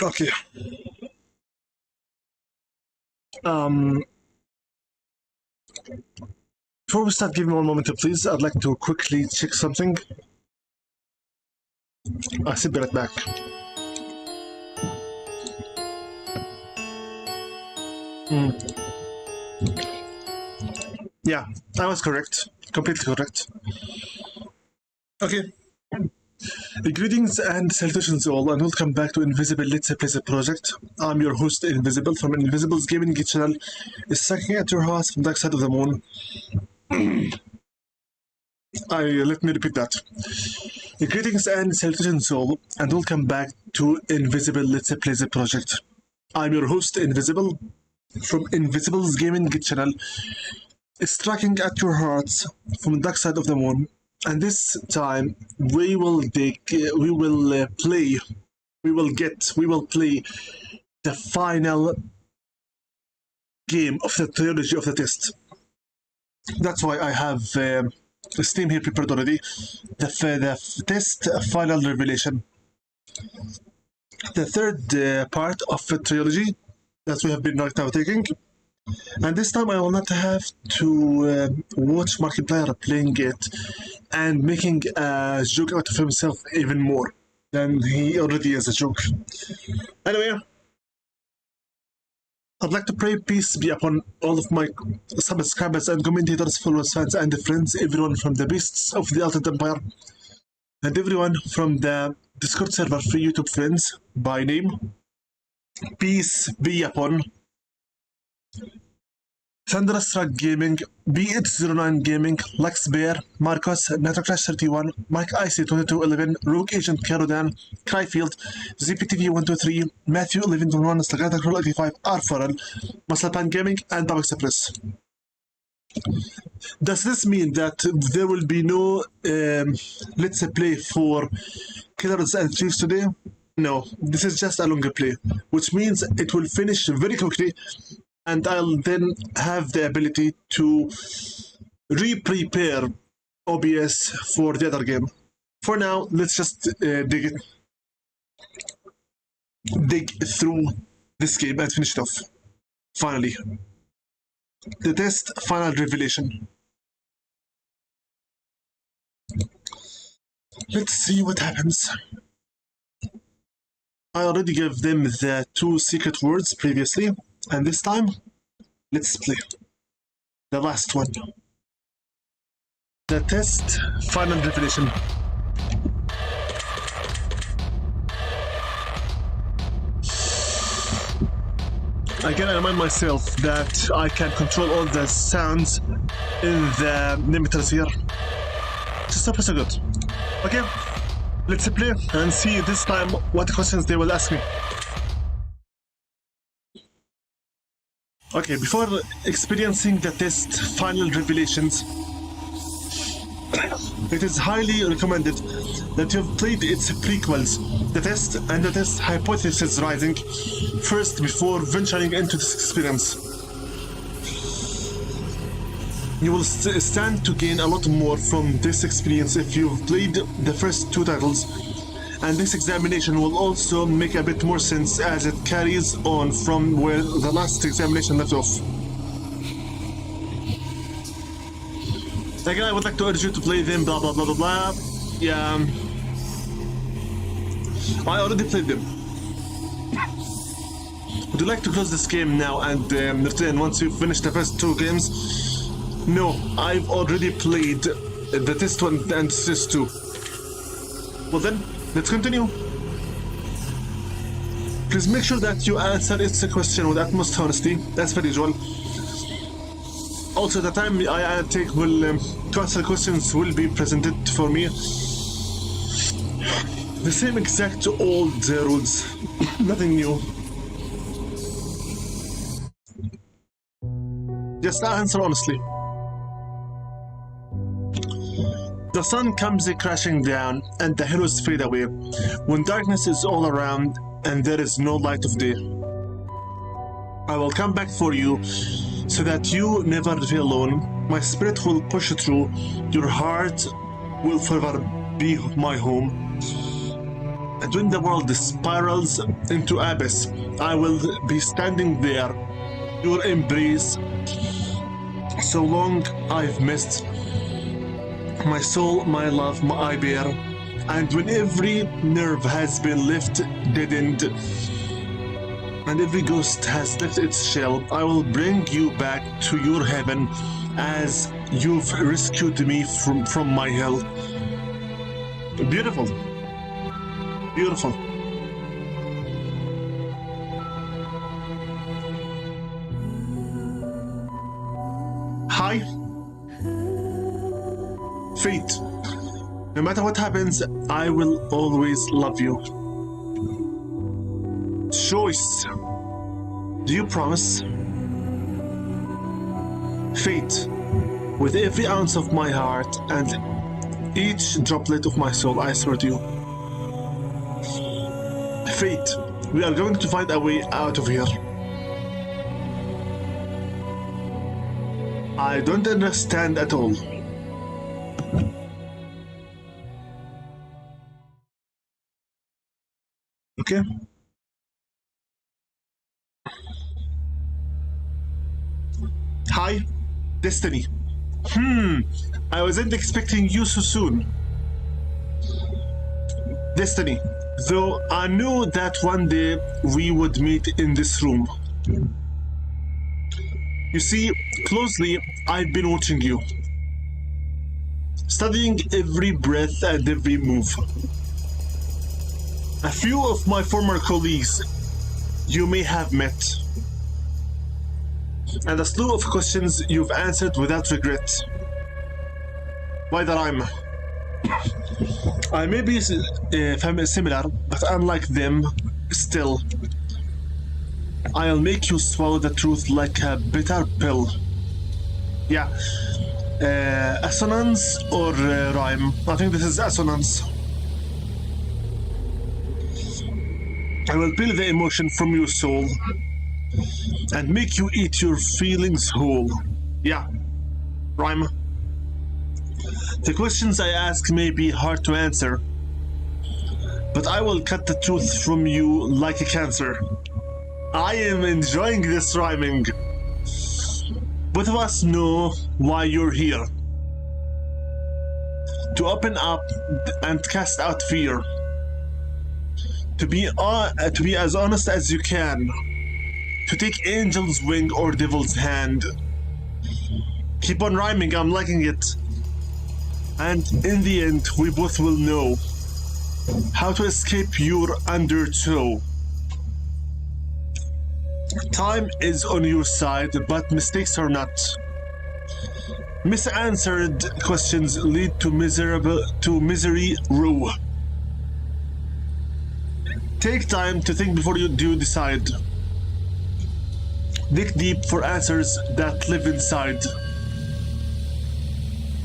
Okay. Before we start, give me one moment, please. I'd like to quickly check something. I'll be right back. Yeah, I was correct. Completely correct. Okay. Greetings and salutations all, and welcome back to Invisible Let's Play the Project. I'm your host, Invisible, from Invisible's Gaming channel. Is sucking at your house from the dark side of the moon. Let me repeat that. Greetings and salutations all, and welcome back to Invisible Let's Play the Project. I'm your host, Invisible, from Invisible's Gaming channel. Striking at your hearts from the dark side of the moon. And this time we will play the final game of the trilogy of the test. That's why I have Steam here prepared already. The test final revelation. The third part of the trilogy that we have been right now taking. And this time I will not have to watch Markiplier playing it and making a joke out of himself even more than he already is a joke. Anyway, I'd like to pray peace be upon all of my subscribers and commentators, followers, fans, and friends, everyone from the beasts of the Altered Empire, and everyone from the Discord server free YouTube friends by name. Peace be upon Thunderstruck Gaming, B809 Gaming, Lux Bear, Marcos, NitroCrash31, Mike IC2211, Rogue Agent Carodan, Cryfield, ZPTV123, Matthew 1111, Stagata Crawl 85, R Farrell, Musclepan Gaming, and Bob Express. Does this mean that there will be no Let's Play for Killers and Thieves today? No, this is just a longer play, which means it will finish very quickly. And I'll then have the ability to re-prepare OBS for the other game. For now, let's just dig through this game and finish it off. Finally. The test final revelation. Let's see what happens. I already gave them the 2 secret words previously. And this time, let's play the last one. The test final revelation. Again, I remind myself that I can control all the sounds in the limiters here. Just so far so good. Okay, let's play and see this time what questions they will ask me. Okay, before experiencing the test final revelations, it is highly recommended that you have played its prequels, the test and the test Hypothesis Rising, first before venturing into this experience. You will stand to gain a lot more from this experience if you've played the first 2 titles. And this examination will also make a bit more sense as it carries on from where the last examination left off. Again, I would like to urge you to play them, blah blah blah blah blah. Yeah, I already played them. Would you like to close this game now and return once you finish the first 2 games? No, I've already played the test 1 and test 2. Well then, let's continue. Please make sure that you answer its question with utmost honesty, as per usual. Also, the time I take to answer questions will be presented for me. The same exact old rules, nothing new. Just answer honestly. The sun comes crashing down and the heroes fade away when darkness is all around and there is no light of day. I will come back for you so that you never be alone. My spirit will push through. Your heart will forever be my home. And when the world spirals into abyss, I will be standing there, your embrace. So long I've missed my soul, my love, my bear. And when every nerve has been left deadened, and every ghost has left its shell, I will bring you back to your heaven as you've rescued me from my hell. Beautiful. Beautiful. Hi. Fate. No matter what happens, I will always love you. Choice. Do you promise? Fate. With every ounce of my heart and each droplet of my soul, I swear to you. Fate. We are going to find a way out of here. I don't understand at all. Okay. Hi, Destiny. I wasn't expecting you so soon. Destiny, though I knew that one day we would meet in this room. You see, closely, I've been watching you, studying every breath and every move. A few of my former colleagues you may have met, and a slew of questions you've answered without regret. By the rhyme, I may be similar, but unlike them, still, I'll make you swallow the truth like a bitter pill. Yeah, assonance or rhyme? I think this is assonance. I will peel the emotion from your soul and make you eat your feelings whole. Yeah, rhyme. The questions I ask may be hard to answer, but I will cut the truth from you like a cancer. I am enjoying this rhyming. Both of us know why you're here. To open up and cast out fear. To be as honest as you can. To take angel's wing or devil's hand. Keep on rhyming, I'm liking it. And in the end, we both will know how to escape your undertow. Time is on your side, but mistakes are not. Misanswered questions lead to misery row. Take time to think before you decide. Dig deep for answers that live inside.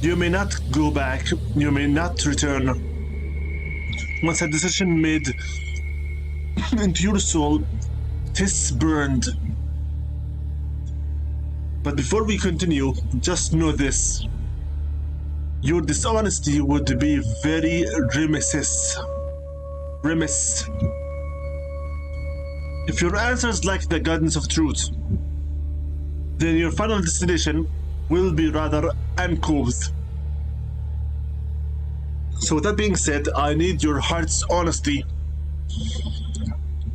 You may not go back, you may not return. Once a decision made into your soul, 'tis burned. But before we continue, just know this. Your dishonesty would be very remiss. If your answers lack the guidance of truth, then your final destination will be rather uncouth. So with that being said, I need your heart's honesty.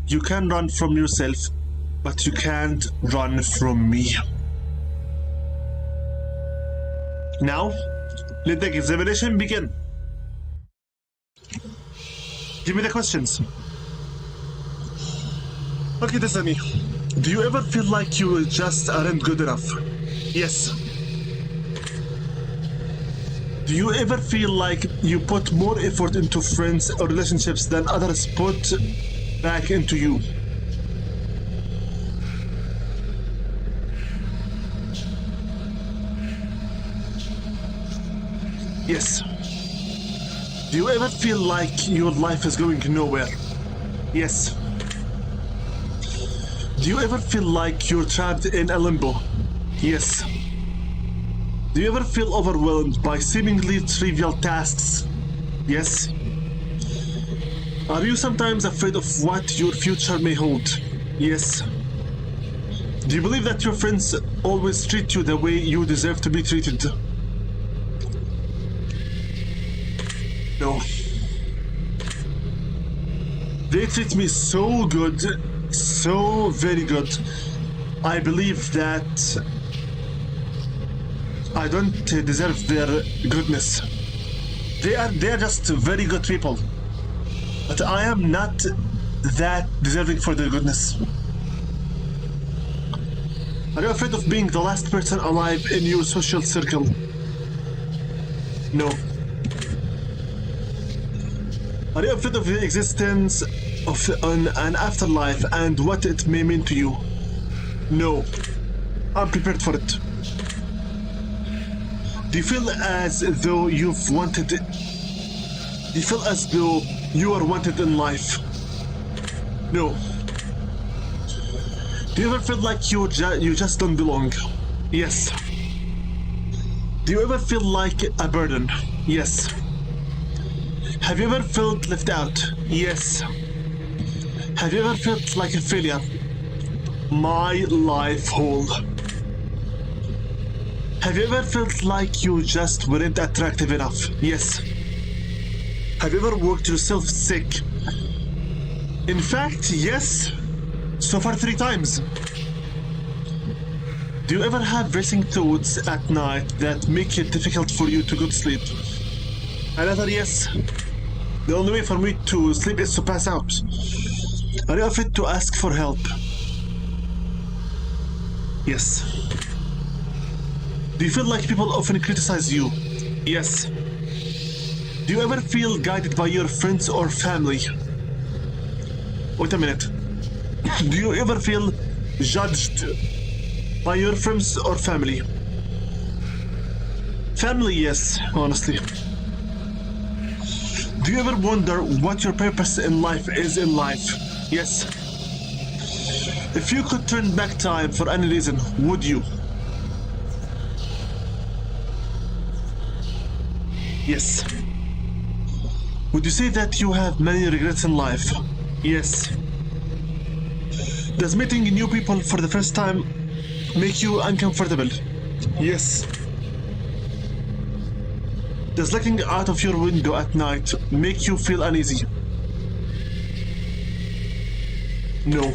You can run from yourself, but you can't run from me. Now, let the examination begin. Give me the questions. Okay, Destiny. Do you ever feel like you just aren't good enough? Yes. Do you ever feel like you put more effort into friends or relationships than others put back into you? Yes. Do you ever feel like your life is going nowhere? Yes. Do you ever feel like you're trapped in a limbo? Yes. Do you ever feel overwhelmed by seemingly trivial tasks? Yes. Are you sometimes afraid of what your future may hold? Yes. Do you believe that your friends always treat you the way you deserve to be treated? No. They treat me so good, so very good. I believe that I don't deserve their goodness. They are just very good people. But I am not that deserving for their goodness. Are you afraid of being the last person alive in your social circle? No. Are you afraid of the existence of an afterlife and what it may mean to you? No. I'm prepared for it. Do you feel as though Do you feel as though you are wanted in life? No. Do you ever feel like you just don't belong? Yes. Do you ever feel like a burden? Yes. Have you ever felt left out? Yes. Have you ever felt like a failure? My life whole. Have you ever felt like you just weren't attractive enough? Yes. Have you ever worked yourself sick? In fact, yes. So far 3 times. Do you ever have racing thoughts at night that make it difficult for you to go to sleep? Another yes. The only way for me to sleep is to pass out. Are you afraid to ask for help? Yes. Do you feel like people often criticize you? Yes. Do you ever feel guided by your friends or family? Wait a minute. Do you ever feel judged by your friends or family? Family, yes, honestly. Do you ever wonder what your purpose in life is in life? Yes. If you could turn back time for any reason, would you? Yes. Would you say that you have many regrets in life? Yes. Does meeting new people for the first time make you uncomfortable? Yes. Does looking out of your window at night make you feel uneasy? No.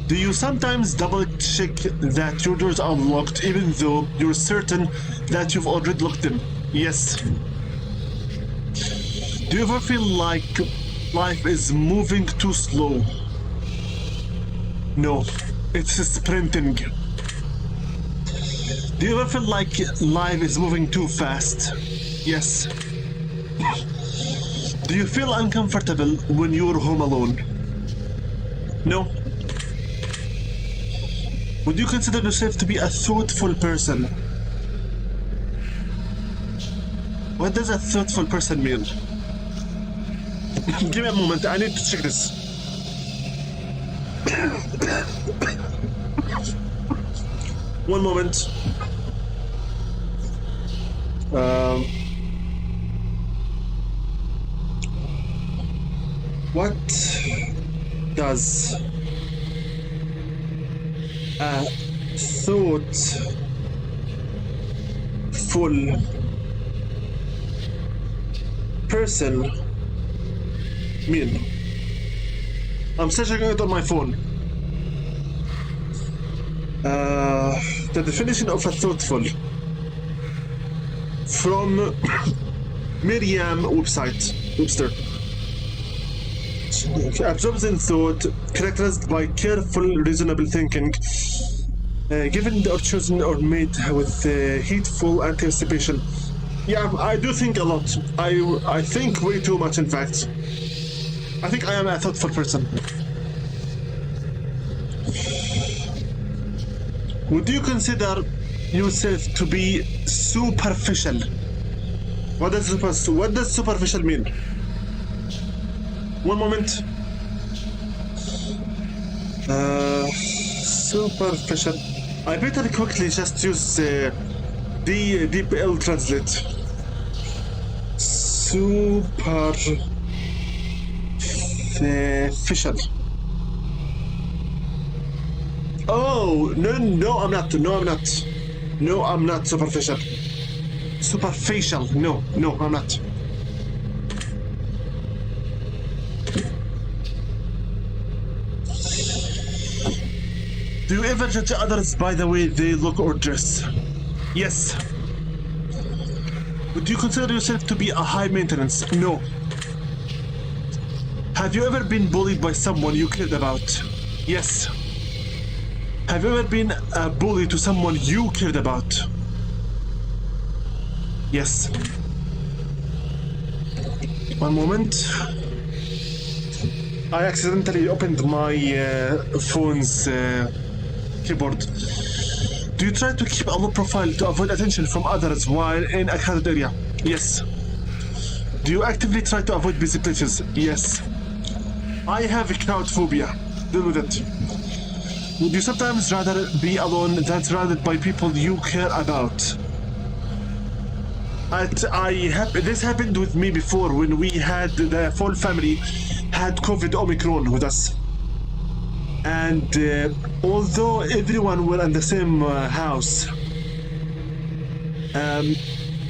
Do you sometimes double check that your doors are locked even though you're certain that you've already locked them? Yes. Do you ever feel like life is moving too slow? No, it's sprinting. Do you ever feel like life is moving too fast? Yes. Do you feel uncomfortable when you're home alone? No. Would you consider yourself to be a thoughtful person? What does a thoughtful person mean? Give me a moment, I need to check this. One moment. What does a thoughtful person mean? I'm searching it on my phone. The definition of a thoughtful from Merriam Webster. Absorbs in thought, characterized by careful, reasonable thinking, given or chosen or made with heedful anticipation. Yeah, I do think a lot. I think way too much, in fact. I think I am a thoughtful person. Would you consider yourself to be superficial? What does superficial mean? One moment. Superficial. I better quickly just use DeepL Translate. Superficial. superficial. Oh, no, I'm not. No, I'm not. No, I'm not superficial. Superficial. No, I'm not. Do you ever judge others by the way they look or dress? Yes. Would you consider yourself to be a high maintenance? No. Have you ever been bullied by someone you cared about? Yes. Have you ever been a bully to someone you cared about? Yes. One moment. I accidentally opened my phone's keyboard. Do you try to keep a low profile to avoid attention from others while in a crowded area? Yes. Do you actively try to avoid busy places? Yes. I have a crowd phobia. Deal with it. Would you sometimes rather be alone than surrounded by people you care about? This happened with me before when we had the full family had COVID Omicron with us. And although everyone were in the same house,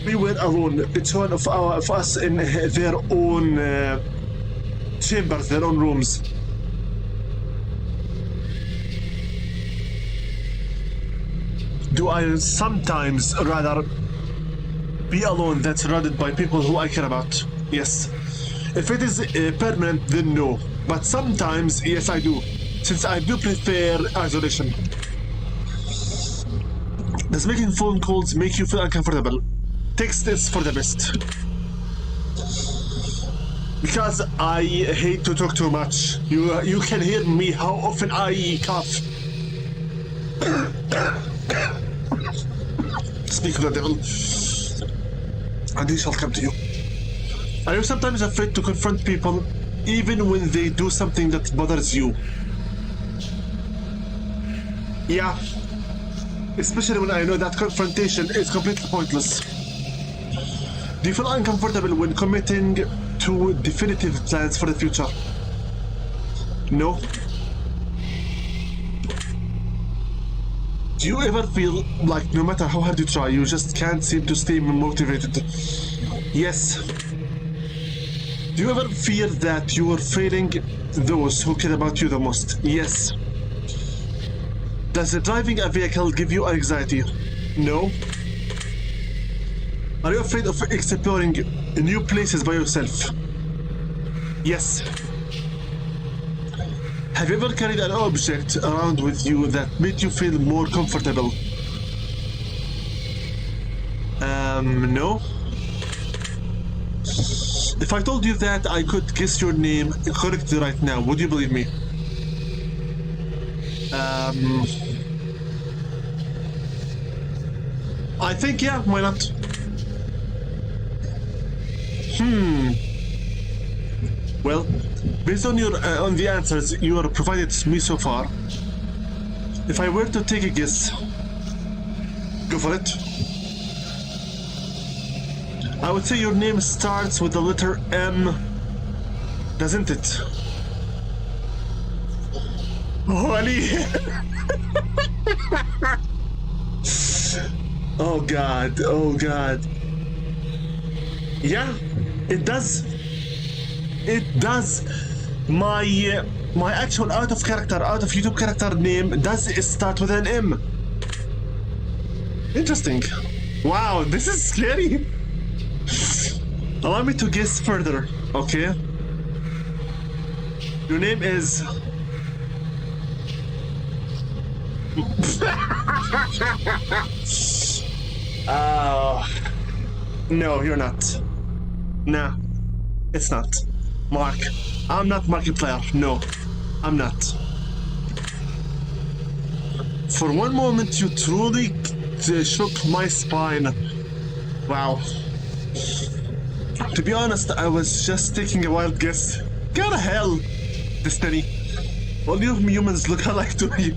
we were alone. Each one of us in their own chambers, their own rooms. Do I sometimes rather be alone than surrounded by people who I care about? Yes. If it is permanent, then no. But sometimes, yes, I do. Since I do prefer isolation. Does making phone calls make you feel uncomfortable? Text is for the best. Because I hate to talk too much. You can hear me how often I cough. Speak of the devil, and he shall come to you. Are you sometimes afraid to confront people even when they do something that bothers you? Yeah. Especially when I know that confrontation is completely pointless. Do you feel uncomfortable when committing to definitive plans for the future? No. Do you ever feel like no matter how hard you try, you just can't seem to stay motivated? Yes. Do you ever fear that you are failing those who care about you the most? Yes. Does driving a vehicle give you anxiety? No. Are you afraid of exploring new places by yourself? Yes. Have you ever carried an object around with you that made you feel more comfortable? No. If I told you that I could guess your name correctly right now, would you believe me? I think, yeah, why not? Well, based on on the answers you have provided to me so far, if I were to take a guess, go for it. I would say your name starts with the letter M, doesn't it? Oh, Ali! Oh God, oh God. Yeah, it does. It does. My actual out of YouTube character name does start with an M. Interesting. Wow, this is scary. Allow me to guess further, okay? Your name is... No, you're not. Nah, it's not. Mark. I'm not Markiplier. No, I'm not. For one moment, you truly shook my spine. Wow. To be honest, I was just taking a wild guess. Go to hell, Destiny. All you humans look alike to me.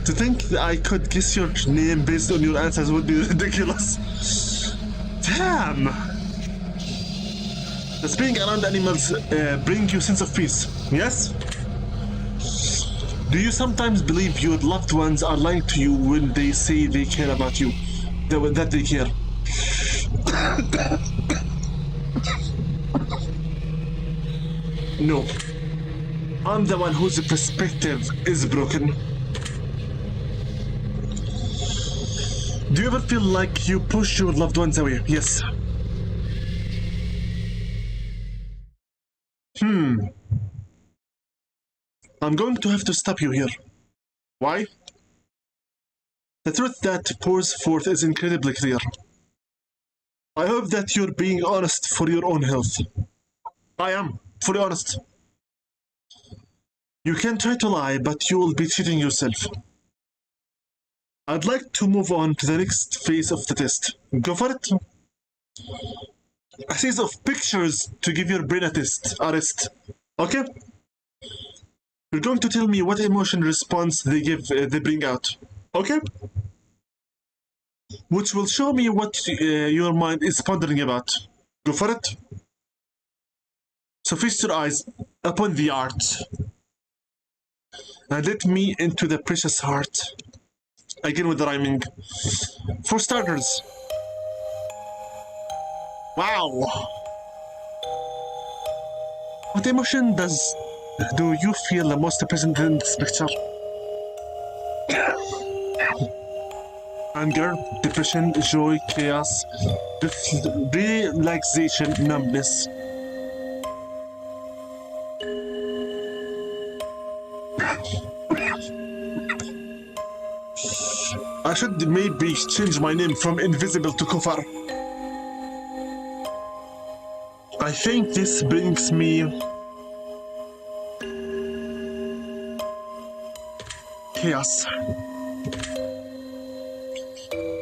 To think that I could guess your name based on your answers would be ridiculous. Damn! Does being around animals bring you sense of peace? Yes? Do you sometimes believe your loved ones are lying to you when they say they care about you? That they care? No. I'm the one whose perspective is broken. Do you ever feel like you push your loved ones away? Yes. I'm going to have to stop you here. Why? The truth that pours forth is incredibly clear. I hope that you're being honest for your own health. I am, fully honest. You can try to lie, but you will be cheating yourself. I'd like to move on to the next phase of the test. Go for it. A series of pictures to give your brain a rest. Okay? You're going to tell me what emotion response they bring out. Okay? Which will show me what your mind is pondering about. Go for it. So feast your eyes upon the art. And let me into the precious heart. Again with the rhyming. For starters. Wow. What emotion do you feel the most present in this picture? Anger, depression, joy, chaos, relaxation, numbness. I should maybe change my name from Invisible to Kufar. I think this brings me chaos.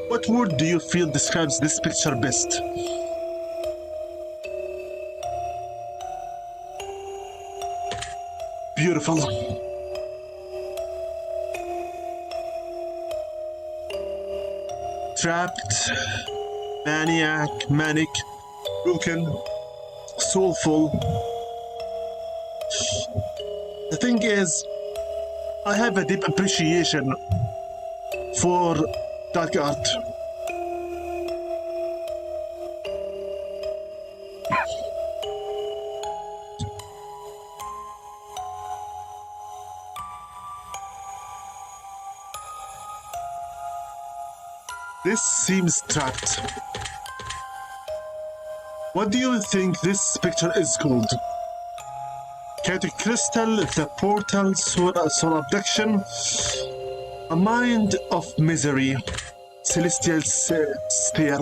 What word do you feel describes this picture best? Beautiful. Trapped, manic, broken, soulful. The thing is, I have a deep appreciation for dark art. This seems trapped. What do you think this picture is called? Chaotic Crystal, The Portal, Soul Abduction, A Mind of Misery, Celestial Sphere.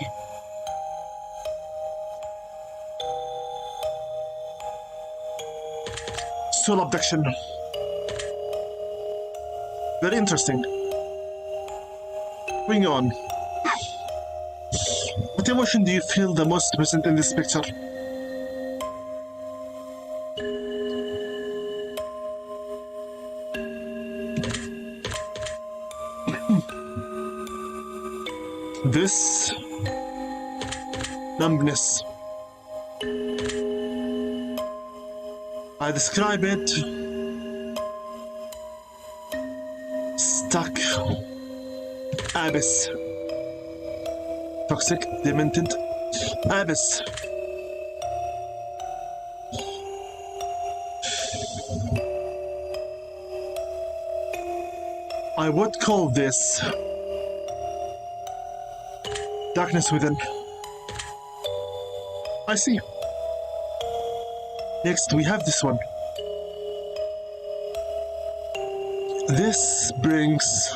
Soul Abduction. Very interesting. Moving on. What emotion do you feel the most present in this picture? This numbness. I describe it stuck, abyss, toxic, demented, abyss. I would call this darkness within. I see. Next, we have this one. This brings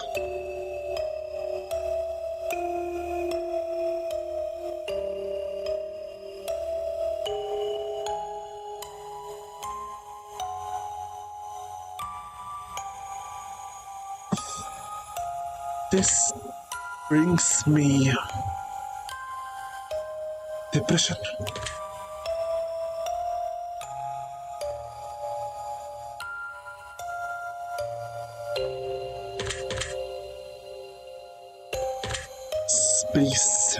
me depression. Space.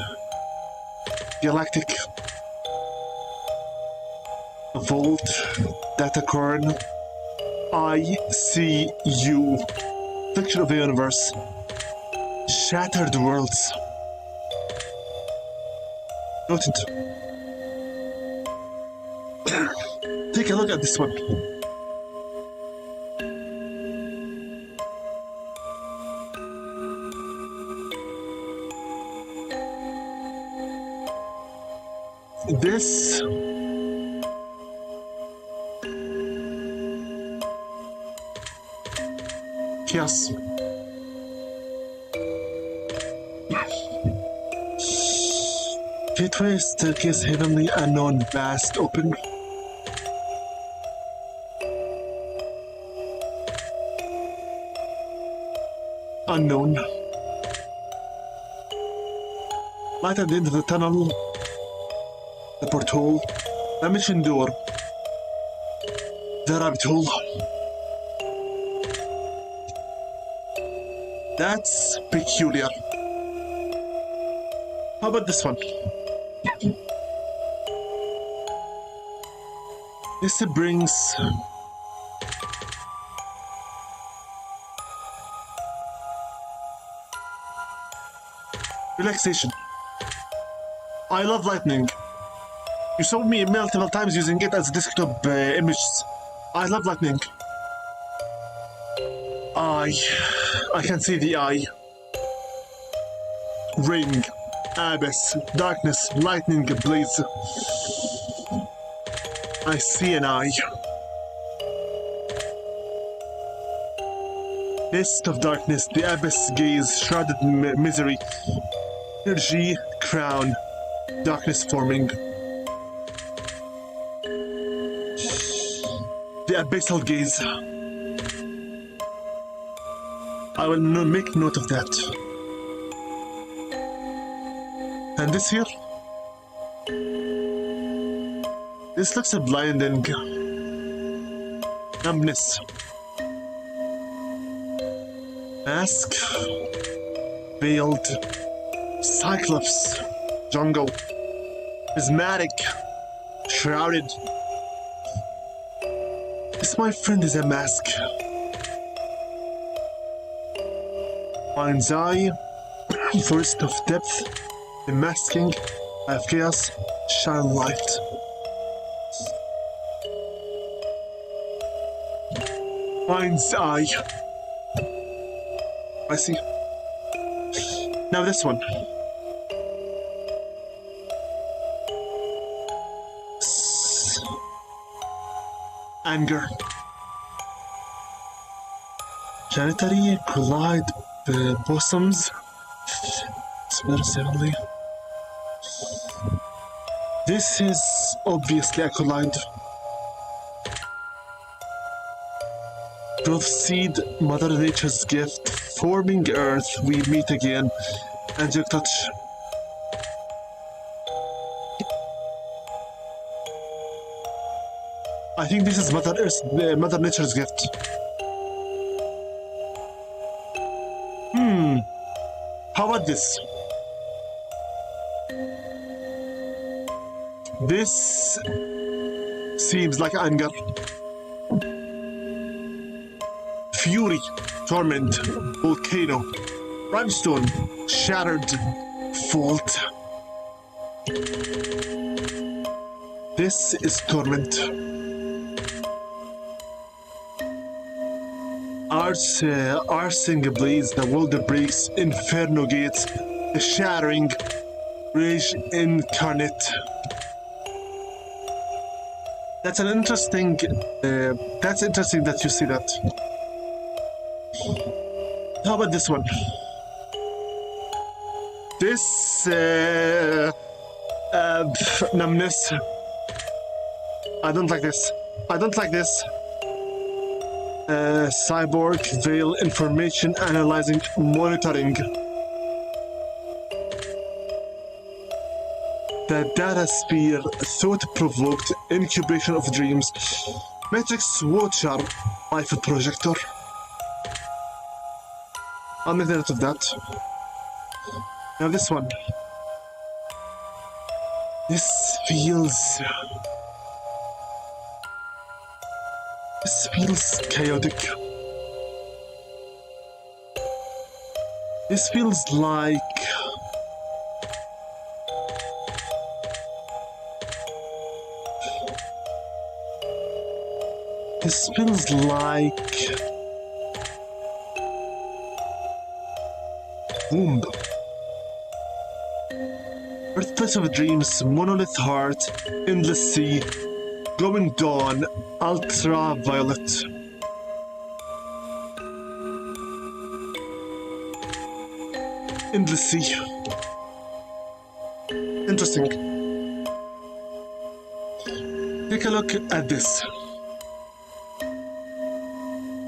Galactic. Vault, Datacorn, ICU, Picture of the Universe, Shattered Worlds. Noted. Take a look at this one. This chaos. Gateway, staircase, heavenly, unknown, vast, open. Unknown. Light at the end of the tunnel. The porthole. The mission door. The rabbit hole. That's peculiar. How about this one? This brings relaxation. I love lightning. You saw me multiple times using it as desktop images. I love lightning. I can see the eye. Ring, abyss, darkness, lightning, blaze. I see an eye. Mist of darkness, the abyss gaze, shrouded misery. Energy, crown, darkness forming. The abyssal gaze. I will make note of that. And this here? This looks blinding. Numbness. Mask. Veiled. Cyclops. Jungle. Prismatic. Shrouded. This, my friend, is a mask. Mind's eye. Forest of depth. The masking. I have chaos. Shine light. Mind's eye. I see. Now this one. Anger. Janitary collide bosoms. Spirits heavenly. This is obviously a collide. Growth seed, Mother Nature's gift, forming earth, we meet again. Angelic touch. I think this is Mother Nature's gift. How about this? This seems like anger. Fury, torment, volcano, rhinestone, shattered, fault. This is torment. Arsing blaze, the world breaks, inferno gates, the shattering, rage incarnate. That's an interesting. That's interesting that you see that. How about this one? This numbness. I don't like this. I don't like this. Cyborg, veil, information, analyzing, monitoring. The data sphere, thought-provoked, incubation of dreams. Matrix Watcher, life projector. I'll make note of that. Now this one. This feels This feels chaotic. This feels like Womb. Birthplace of Dreams, Monolith Heart, Endless Sea, Glowing Dawn, Ultraviolet. Endless Sea. Interesting. Take a look at this.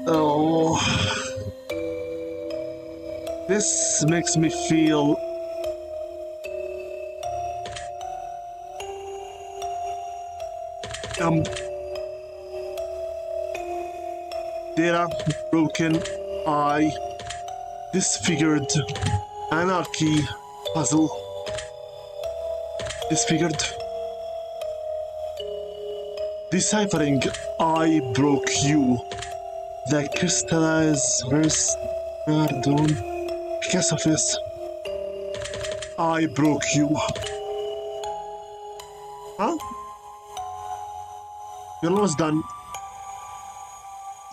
Oh. This makes me feel data, broken, eye, disfigured, anarchy, puzzle, disfigured, deciphering, I broke you, the crystallized verse, pardon, Picasso face, I broke you. Huh? You're almost done.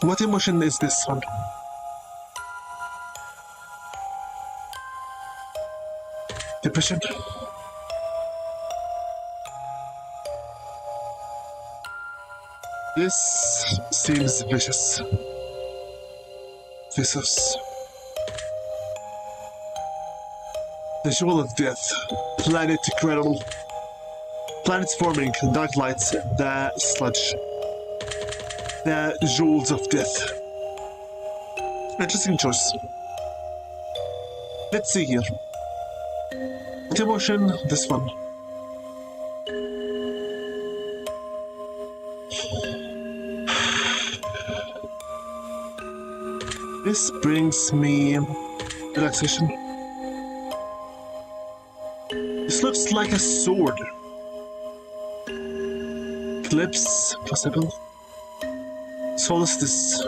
What emotion is this one? Depression. This seems vicious. Vicious. The Jewel of Death. Planet incredible. Planets forming, dark lights, the sludge. The Jewels of Death. Interesting choice. Let's see here. What emotion? This one. This brings me relaxation. This looks like a sword. Eclipse, possible. Solstice.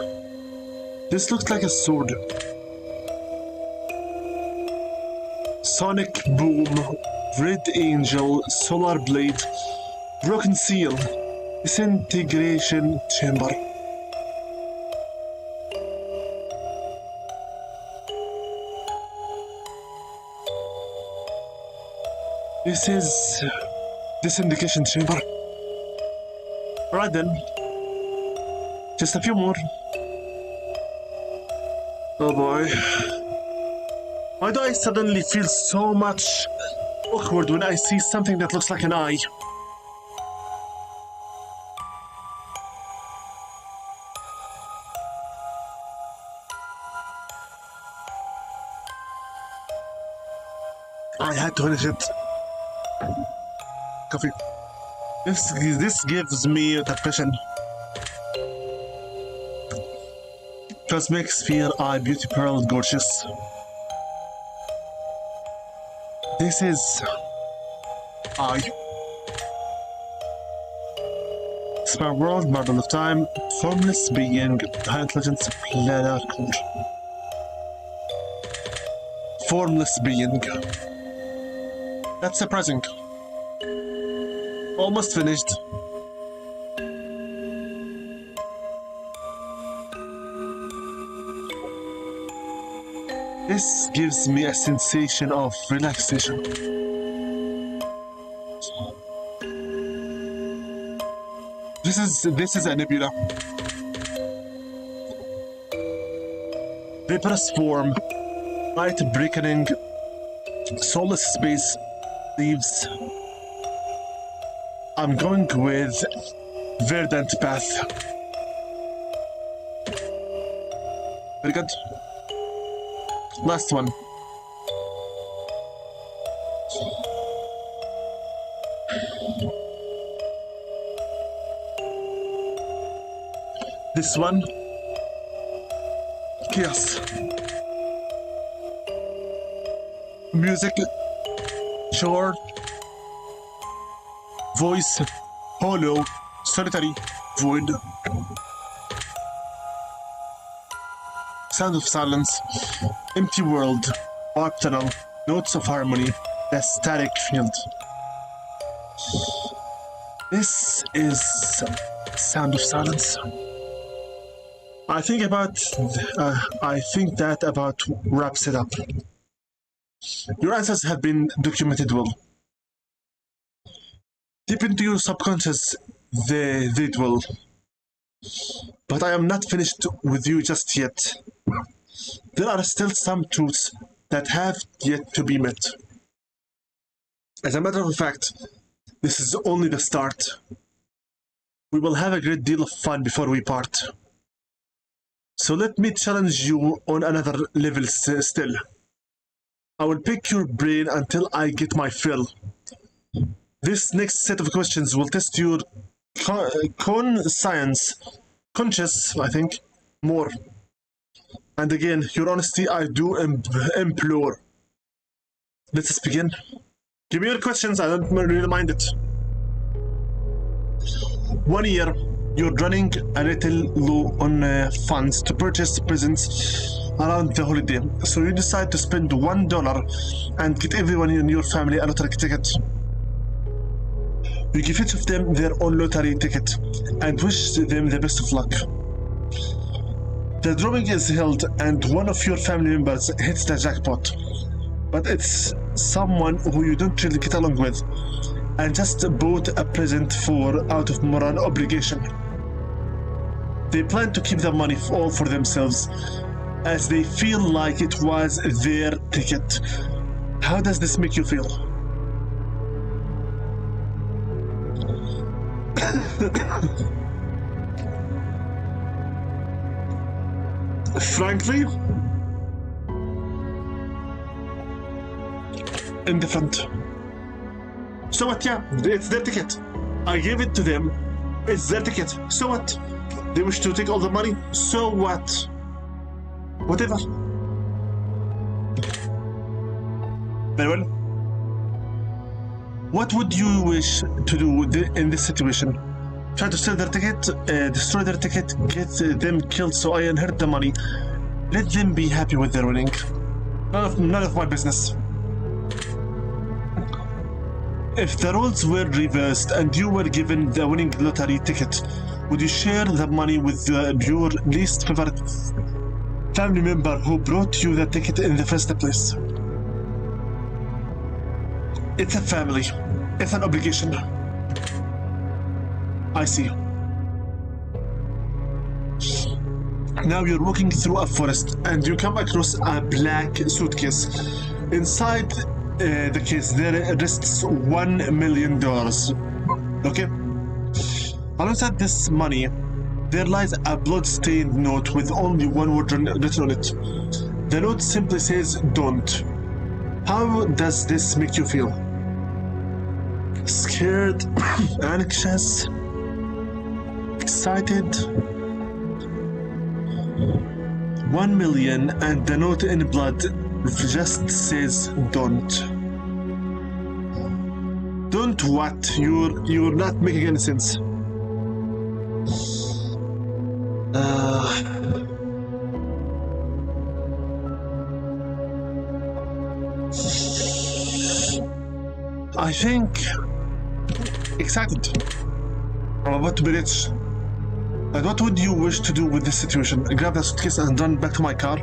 This looks like a sword. Sonic Boom, Red Angel, Solar Blade, Broken Seal, Disintegration Chamber. This is Disintegration Chamber. Alright then. Just a few more. Oh boy. Why do I suddenly feel so much awkward when I see something that looks like an eye? I had to finish it. Coffee. This gives me depression. Cosmic Sphere Eye Beauty Pearl Gorgeous. This is I. Spare World, Marble of Time, Formless Being, High Intelligence, Planar Core. Formless Being. That's surprising. Almost finished. This gives me a sensation of relaxation. This is a nebula. Vaporous form, light breaking, soulless space, leaves. I'm going with Verdant Path. Very good. Last one. This one. Chaos. Music. Short. Voice. Hollow. Solitary. Void. Sound of silence, empty world, warp tunnel, notes of harmony, the static field. This is Sound of Silence. I think that about wraps it up. Your answers have been documented well. Deep into your subconscious, they dwell. But I am not finished with you just yet. There are still some truths that have yet to be met. As a matter of fact, this is only the start. We will have a great deal of fun before we part. So let me challenge you on another level still. I will pick your brain until I get my fill. This next set of questions will test your conscious, I think, more. And again, your honesty I do implore. Let us begin. Give me your questions, I don't really mind it. 1 year, you're running a little low on funds to purchase presents around the holiday. So you decide to spend $1 and get everyone in your family a lottery ticket. You give each of them their own lottery ticket and wish them the best of luck. The drawing is held and one of your family members hits the jackpot. But it's someone who you don't really get along with and just bought a present for out of moral obligation. They plan to keep the money all for themselves as they feel like it was their ticket. How does this make you feel? Frankly, indifferent. So what? Yeah, it's their ticket. I gave it to them. It's their ticket. So what? They wish to take all the money. So what? Whatever. Very well. What would you wish to do in this situation? Try to sell their ticket, destroy their ticket, get them killed so I inherit the money. Let them be happy with their winning. None of my business. If the roles were reversed and you were given the winning lottery ticket, would you share the money with your least favorite family member who brought you the ticket in the first place? It's a family. It's an obligation. I see. Now you're walking through a forest and you come across a black suitcase. Inside the case there rests $1 million. Okay? Alongside this money, there lies a blood-stained note with only one word written on it. The note simply says, "Don't." How does this make you feel? Scared, anxious, excited? 1 million and the note in blood just says don't. Don't what? You're not making any sense. I think excited. I'm about to be rich. And what would you wish to do with this situation? Grab the suitcase and run back to my car.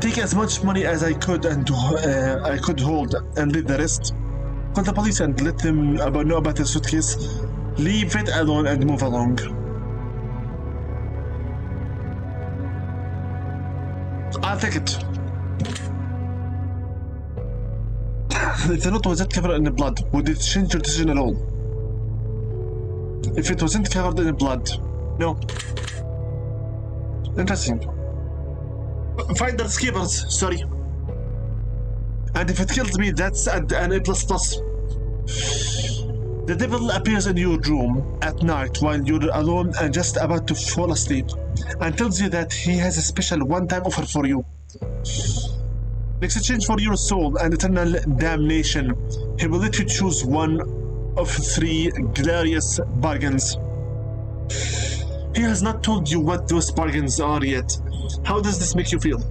Take as much money as I could and I could hold and leave the rest. Call the police and let them know about the suitcase. Leave it alone and move along. I'll take it. If the note wasn't covered in blood, would it change your decision at all? If it wasn't covered in blood, no. Interesting. Find the escapers, sorry. And if it kills me, that's an A++. The devil appears in your room at night while you're alone and just about to fall asleep and tells you that he has a special one-time offer for you. In exchange for your soul and eternal damnation, he will let you choose one of 3 glorious bargains. He has not told you what those bargains are yet. How does this make you feel?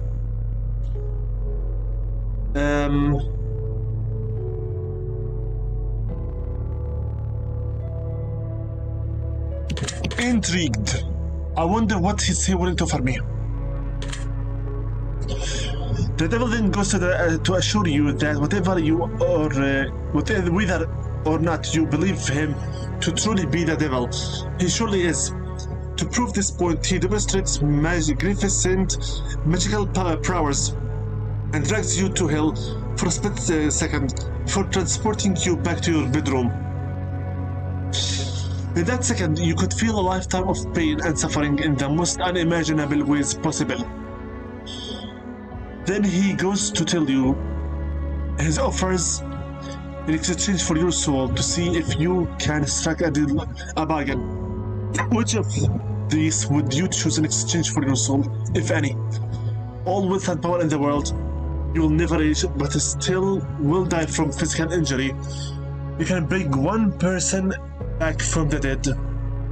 Intrigued. I wonder what is he willing to offer me. The devil then goes to assure you that whatever you or whether or not you believe him to truly be the devil, he surely is. To prove this point, he demonstrates magnificent magical powers and drags you to hell for a split second before transporting you back to your bedroom. In that second, you could feel a lifetime of pain and suffering in the most unimaginable ways possible. Then he goes to tell you his offers in exchange for your soul to see if you can strike a bargain. Which of these would you choose in exchange for your soul, if any? All wealth and power in the world, you will never age, but still will die from physical injury. You can bring one person back from the dead.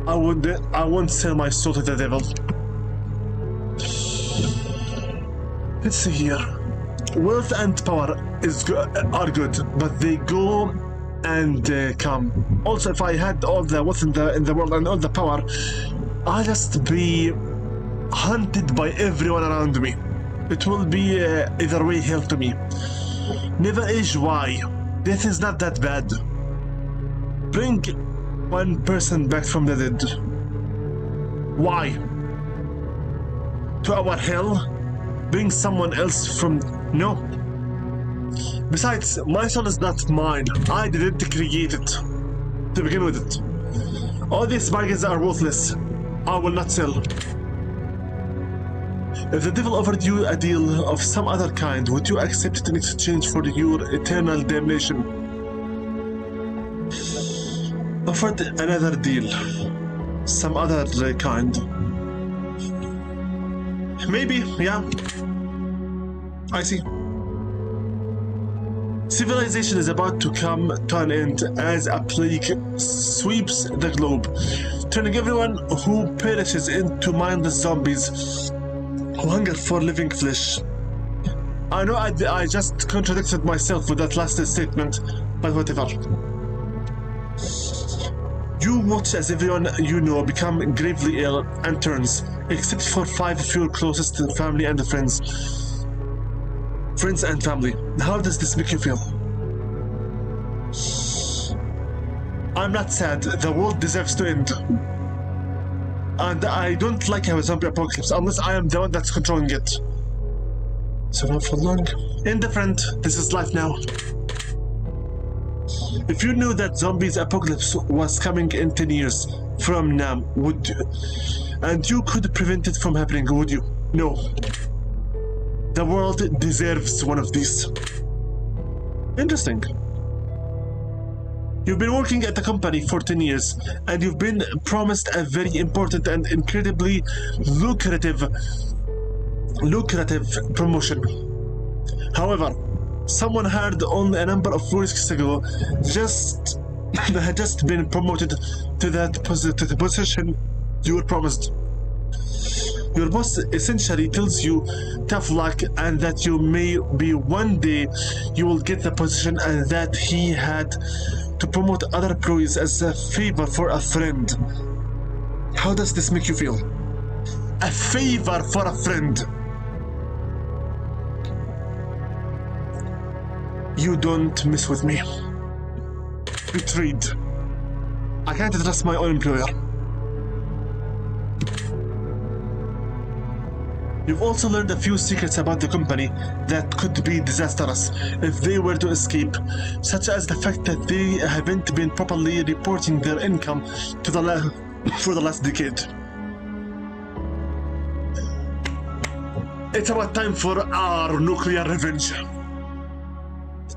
I won't sell my soul to the devil. Let's see here. Wealth and power are good, but they go and come. Also, if I had all the wealth in the world and all the power, I'll just be hunted by everyone around me. It will be either way hell to me. Never age. Why? Death is not that bad. Bring one person back from the dead. Why? To our hell? Bring someone else from... No. Besides, my soul is not mine. I didn't create it to begin with it. All these bargains are worthless. I will not sell. If the devil offered you a deal of some other kind, would you accept it in exchange for your eternal damnation? Offered another deal. Some other kind. Maybe, yeah. I see. Civilization is about to come to an end as a plague sweeps the globe, turning everyone who perishes into mindless zombies who hunger for living flesh. I know I just contradicted myself with that last statement, but whatever. You watch as everyone you know become gravely ill and turns, except for 5 of your closest family and friends. Friends and family. How does this make you feel? I'm not sad. The world deserves to end. And I don't like a zombie apocalypse unless I am the one that's controlling it. So not for long. Indifferent. This is life now. If you knew that zombies apocalypse was coming in 10 years from now, would you, and you could prevent it from happening, would you? No. The world deserves one of these. Interesting. You've been working at the company for 10 years, and you've been promised a very important and incredibly lucrative promotion. However, someone heard only a number of weeks ago had just been promoted to the position you were promised. Your boss essentially tells you tough luck and that you may be one day you will get the position, and that he had to promote other employees as a favor for a friend. How does this make you feel? A favor for a friend. You don't mess with me. Betrayed. I can't trust my own employer. You've also learned a few secrets about the company that could be disastrous if they were to escape, such as the fact that they haven't been properly reporting their income to for the last decade. It's about time for our nuclear revenge.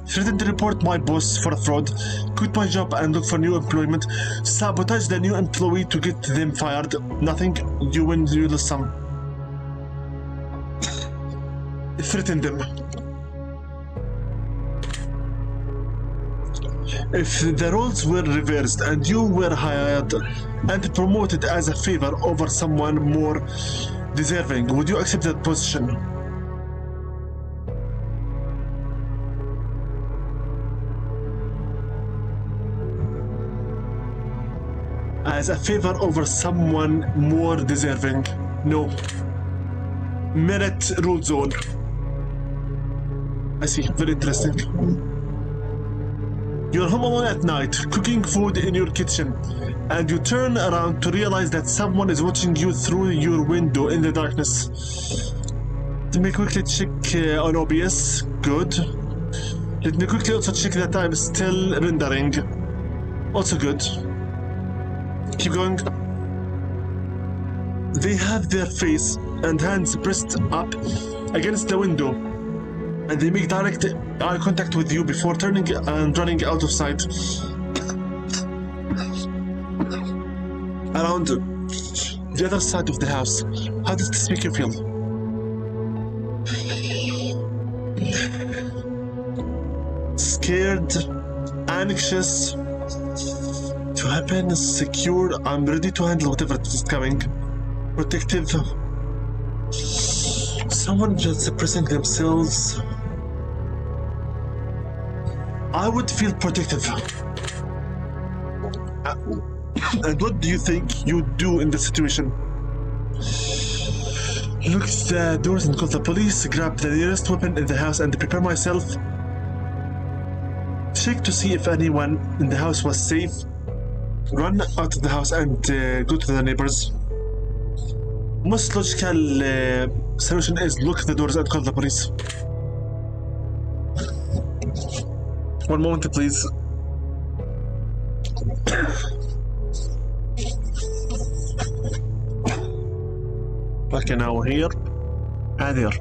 Threaten to report my boss for fraud, quit my job and look for new employment, sabotage the new employee to get them fired. Nothing, you win, you lose some. Threaten them. If the roles were reversed and you were hired and promoted as a favor over someone more deserving, would you accept that position? As a favor over someone more deserving? No. Merit rule zone. I see, very interesting. You're home alone at night, cooking food in your kitchen, and you turn around to realize that someone is watching you through your window in the darkness. Let me quickly check on OBS. Good. Let me quickly also check that I'm still rendering. Also good. Keep going. They have their face and hands pressed up against the window, and they make direct eye contact with you before turning and running out of sight. Around the other side of the house, how does this make you feel? Scared, anxious, to happen, secure, I'm ready to handle whatever is coming. Protective, someone just suppressing themselves. I would feel protective. And what do you think you'd do in this situation? Look at the doors and call the police, grab the nearest weapon in the house and prepare myself. Check to see if anyone in the house was safe. Run out of the house and go to the neighbors. Most logical solution is lock the doors and call the police. One moment, please. Okay, now here and here.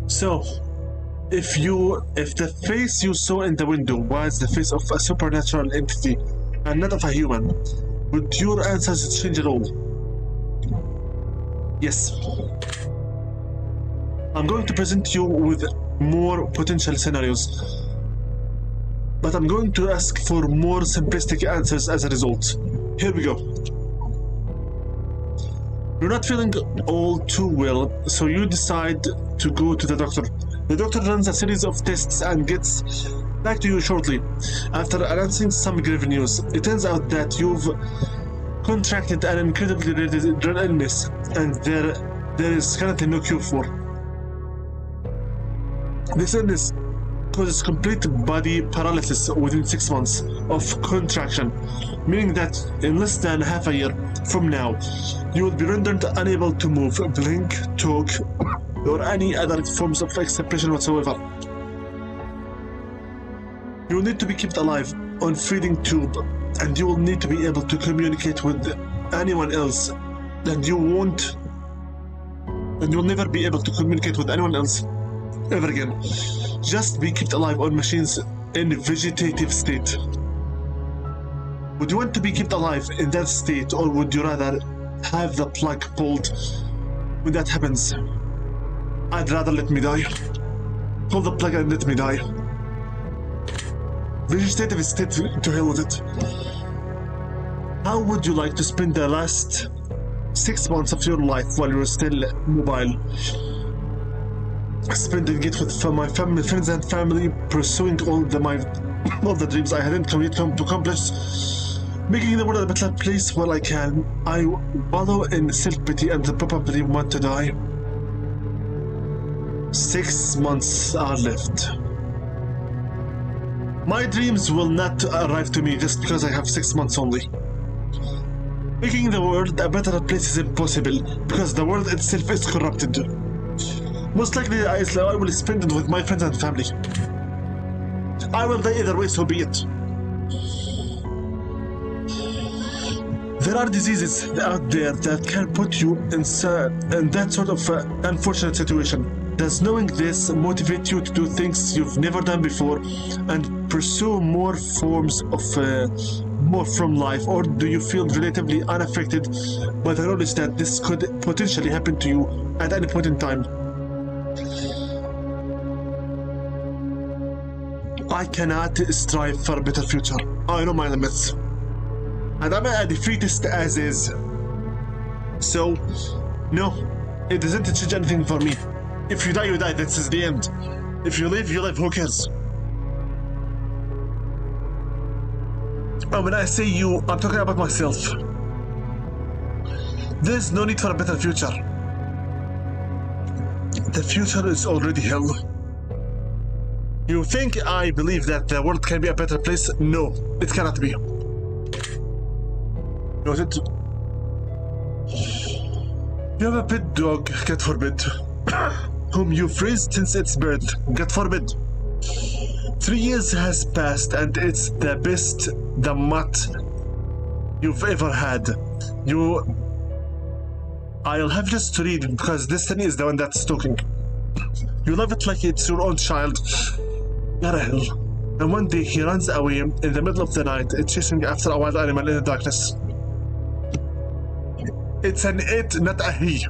So, if the face you saw in the window was the face of a supernatural entity and not of a human, would your answers change at all? Yes. I'm going to present you with more potential scenarios, but I'm going to ask for more simplistic answers as a result. Here we go. You're not feeling all too well, so you decide to go to the doctor. The doctor runs a series of tests and gets back to you shortly. After announcing some grave news, it turns out that you've contracted an incredibly rare illness, and there is currently no cure for. This illness causes complete body paralysis within 6 months of contraction, meaning that in less than half a year from now, you will be rendered unable to move, blink, talk, or any other forms of expression whatsoever. You will need to be kept alive on feeding tube, and you will need to be able to communicate with anyone else, and you will never be able to communicate with anyone else ever again. Just be kept alive on machines in vegetative state. Would you want to be kept alive in that state, or would you rather have the plug pulled when that happens? I'd rather let me die. Pull the plug and let me die. Vegetative state, to hell with it. How would you like to spend the last 6 months of your life while you're still mobile? Spending it with my family, friends and family, pursuing all the dreams I hadn't to accomplish, making the world a better place while I can. I wallow in self-pity and probably want to die. 6 months are left. My dreams will not arrive to me just because I have 6 months only. Making the world a better place is impossible because the world itself is corrupted. Most likely I will spend it with my friends and family. I will die either way, so be it. There are diseases out there that can put you in that sort of unfortunate situation. Does knowing this motivate you to do things you've never done before and pursue more forms of more from life, or do you feel relatively unaffected by the knowledge that this could potentially happen to you at any point in time? I cannot strive for a better future. I know my limits. And I'm a defeatist as is. So, no, it doesn't change anything for me. If you die, you die, this is the end. If you live, who cares? And when I say you, I'm talking about myself. There's no need for a better future. The future is already hell. You think I believe that the world can be a better place? No, it cannot be. Noted. You have a pet dog, God forbid, whom you've raised since its birth, God forbid. 3 years has passed and it's the best the mutt you've ever had. I'll have just to read because Destiny is the one that's talking. You love it like it's your own child. Yara hell. And one day he runs away in the middle of the night, chasing after a wild animal in the darkness. It's an it, not a he.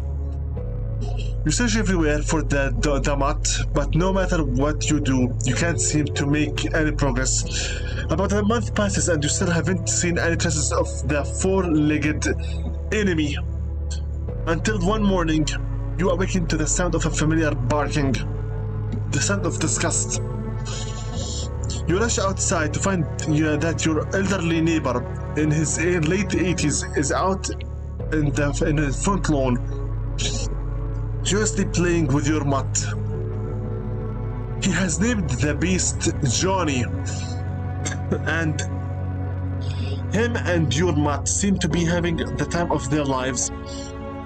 You search everywhere for the mutt, but no matter what you do, you can't seem to make any progress. About a month passes and you still haven't seen any traces of the four-legged enemy. Until one morning, you awaken to the sound of a familiar barking. The sound of disgust. You rush outside to find that your elderly neighbor in his late 80s is out in his front lawn, joyously playing with your mutt. He has named the beast Johnny, and him and your mutt seem to be having the time of their lives.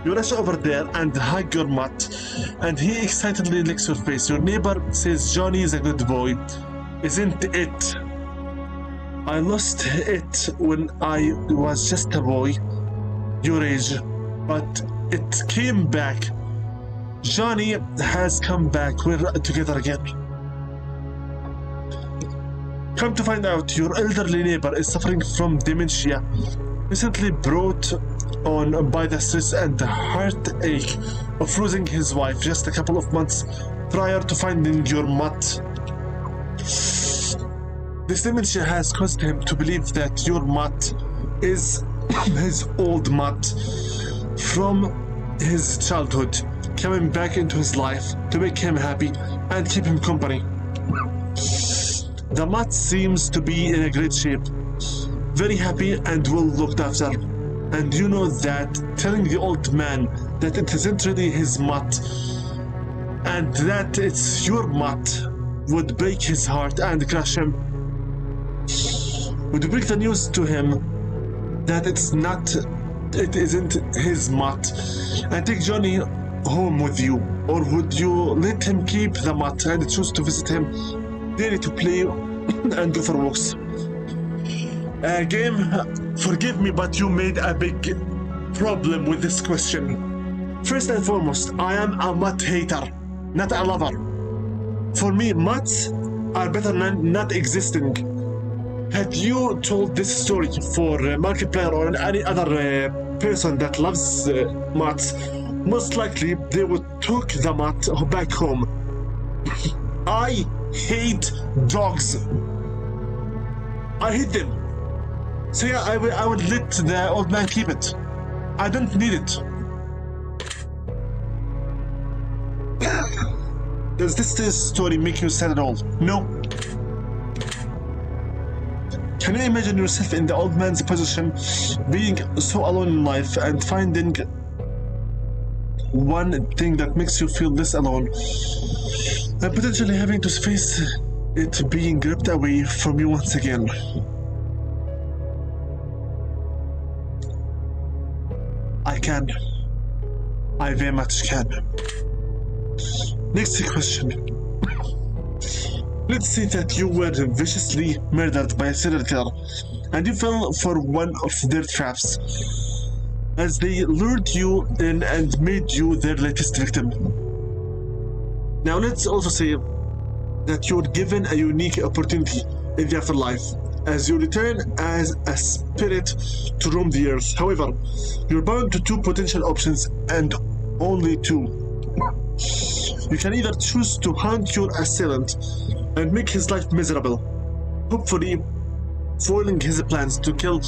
You rush over there and hug your mutt, and he excitedly licks your face. Your neighbor says Johnny is a good boy, isn't it? I lost it when I was just a boy, your age, but it came back. Johnny has come back. We're together again. Come to find out, your elderly neighbor is suffering from dementia, recently brought on by the stress and the heartache of losing his wife just a couple of months prior to finding your mutt. This dementia has caused him to believe that your mutt is his old mutt from his childhood, coming back into his life to make him happy and keep him company. The mutt seems to be in a great shape, very happy and well looked after. And you know that telling the old man that it isn't really his mutt and that it's your mutt would break his heart and crush him. Would you break the news to him that it isn't his mutt and take Johnny home with you? Or would you let him keep the mutt and choose to visit him daily to play and go for walks? Game, forgive me, but you made a big problem with this question. First and foremost, I am a mutt hater, not a lover. For me, mutts are better than not existing. Had you told this story for Markiplier or any other person that loves mutts, most likely they would take the mutt back home. I hate dogs. I hate them. So yeah, I would let the old man keep it. I don't need it. Does this story make you sad at all? No. Can you imagine yourself in the old man's position, being so alone in life and finding one thing that makes you feel less alone, and potentially having to face it being ripped away from you once again? I can. I very much can. Next question. Let's say that you were viciously murdered by a serial killer and you fell for one of their traps as they lured you in and made you their latest victim. Now let's also say that you're given a unique opportunity in the afterlife as you return as a spirit to roam the earth. However, you're bound to two potential options and only two. You can either choose to hunt your assailant and make his life miserable, hopefully foiling his plans to kill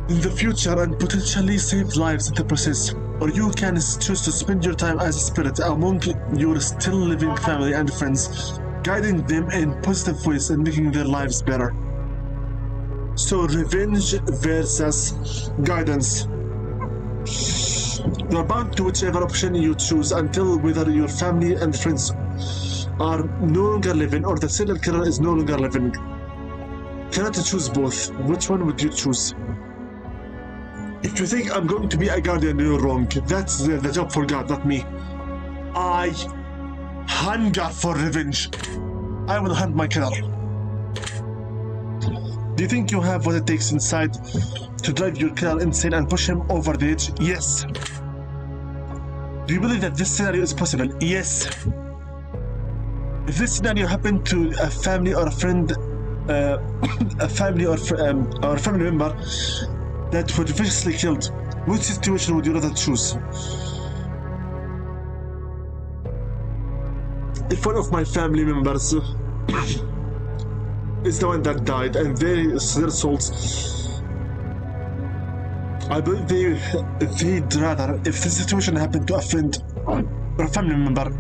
in the future and potentially save lives in the process. Or you can choose to spend your time as a spirit among your still living family and friends, guiding them in positive ways and making their lives better. So revenge versus guidance. You're bound to whichever option you choose until whether your family and friends are no longer living or the serial killer is no longer living. You cannot choose both. Which one would you choose? If you think I'm going to be a guardian, you're wrong. That's the job for God, not me. I hunger for revenge. I will hunt my killer. Do you think you have what it takes inside to drive your killer insane and push him over the edge? Yes. Do you believe that this scenario is possible? Yes. If this scenario happened to a family or a friend, a family or family member that were viciously killed, which situation would you rather choose? If one of my family members is the one that died and their souls, I believe they'd rather, if this situation happened to a friend or a family member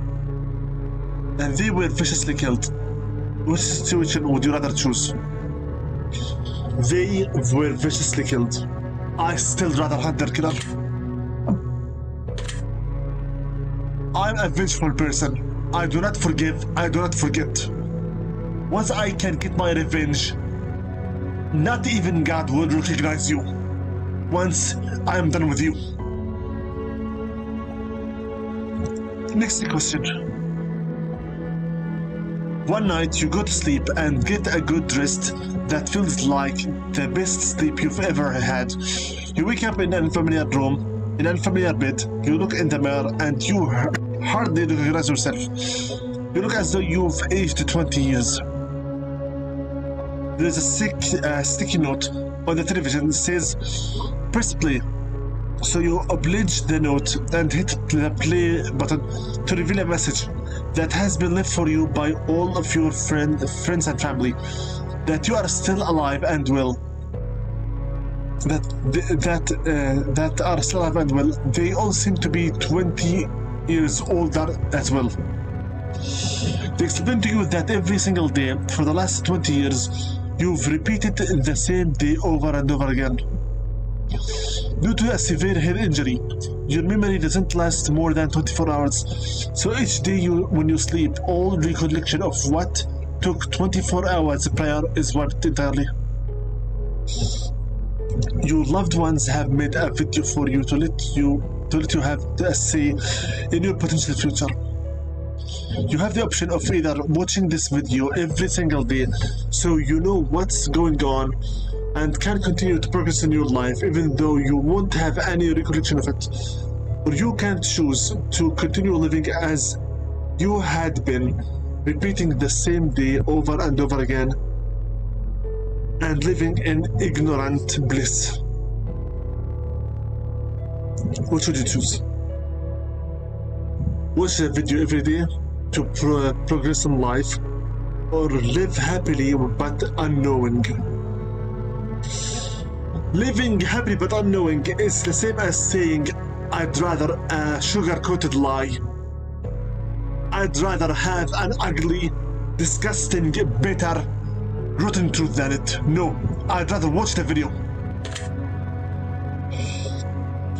and they were viciously killed, which situation would you rather choose? They were viciously killed. I still rather hunt their killer. I'm a vengeful person. I do not forgive, I do not forget. Once I can get my revenge, not even God will recognize you. Once I am done with you. Next question. One night you go to sleep and get a good rest that feels like the best sleep you've ever had. You wake up in an unfamiliar room, in an unfamiliar bed, you look in the mirror and you hardly recognize yourself. You look as though you've aged 20 years. There's a sticky note on the television that says, press play. So you oblige the note and hit the play button to reveal a message that has been left for you by all of your friends and family, that you are still alive and well. That are still alive and well. They all seem to be 20 years older as well. They explain to you that every single day for the last 20 years, you've repeated the same day over and over again. Due to a severe head injury, your memory doesn't last more than 24 hours. So each day when you sleep, all recollection of what took 24 hours prior is wiped entirely. Your loved ones have made a video for you to let you have a say in your potential future. You have the option of either watching this video every single day so you know what's going on and can continue to progress in your life even though you won't have any recollection of it, or you can choose to continue living as you had been, repeating the same day over and over again and living in ignorant bliss. What should you choose? Watch a video every day to progress in life, or live happily but unknowing? Living happy but unknowing is the same as saying, I'd rather a sugar-coated lie. I'd rather have an ugly, disgusting, bitter, rotten truth than it. No, I'd rather watch the video.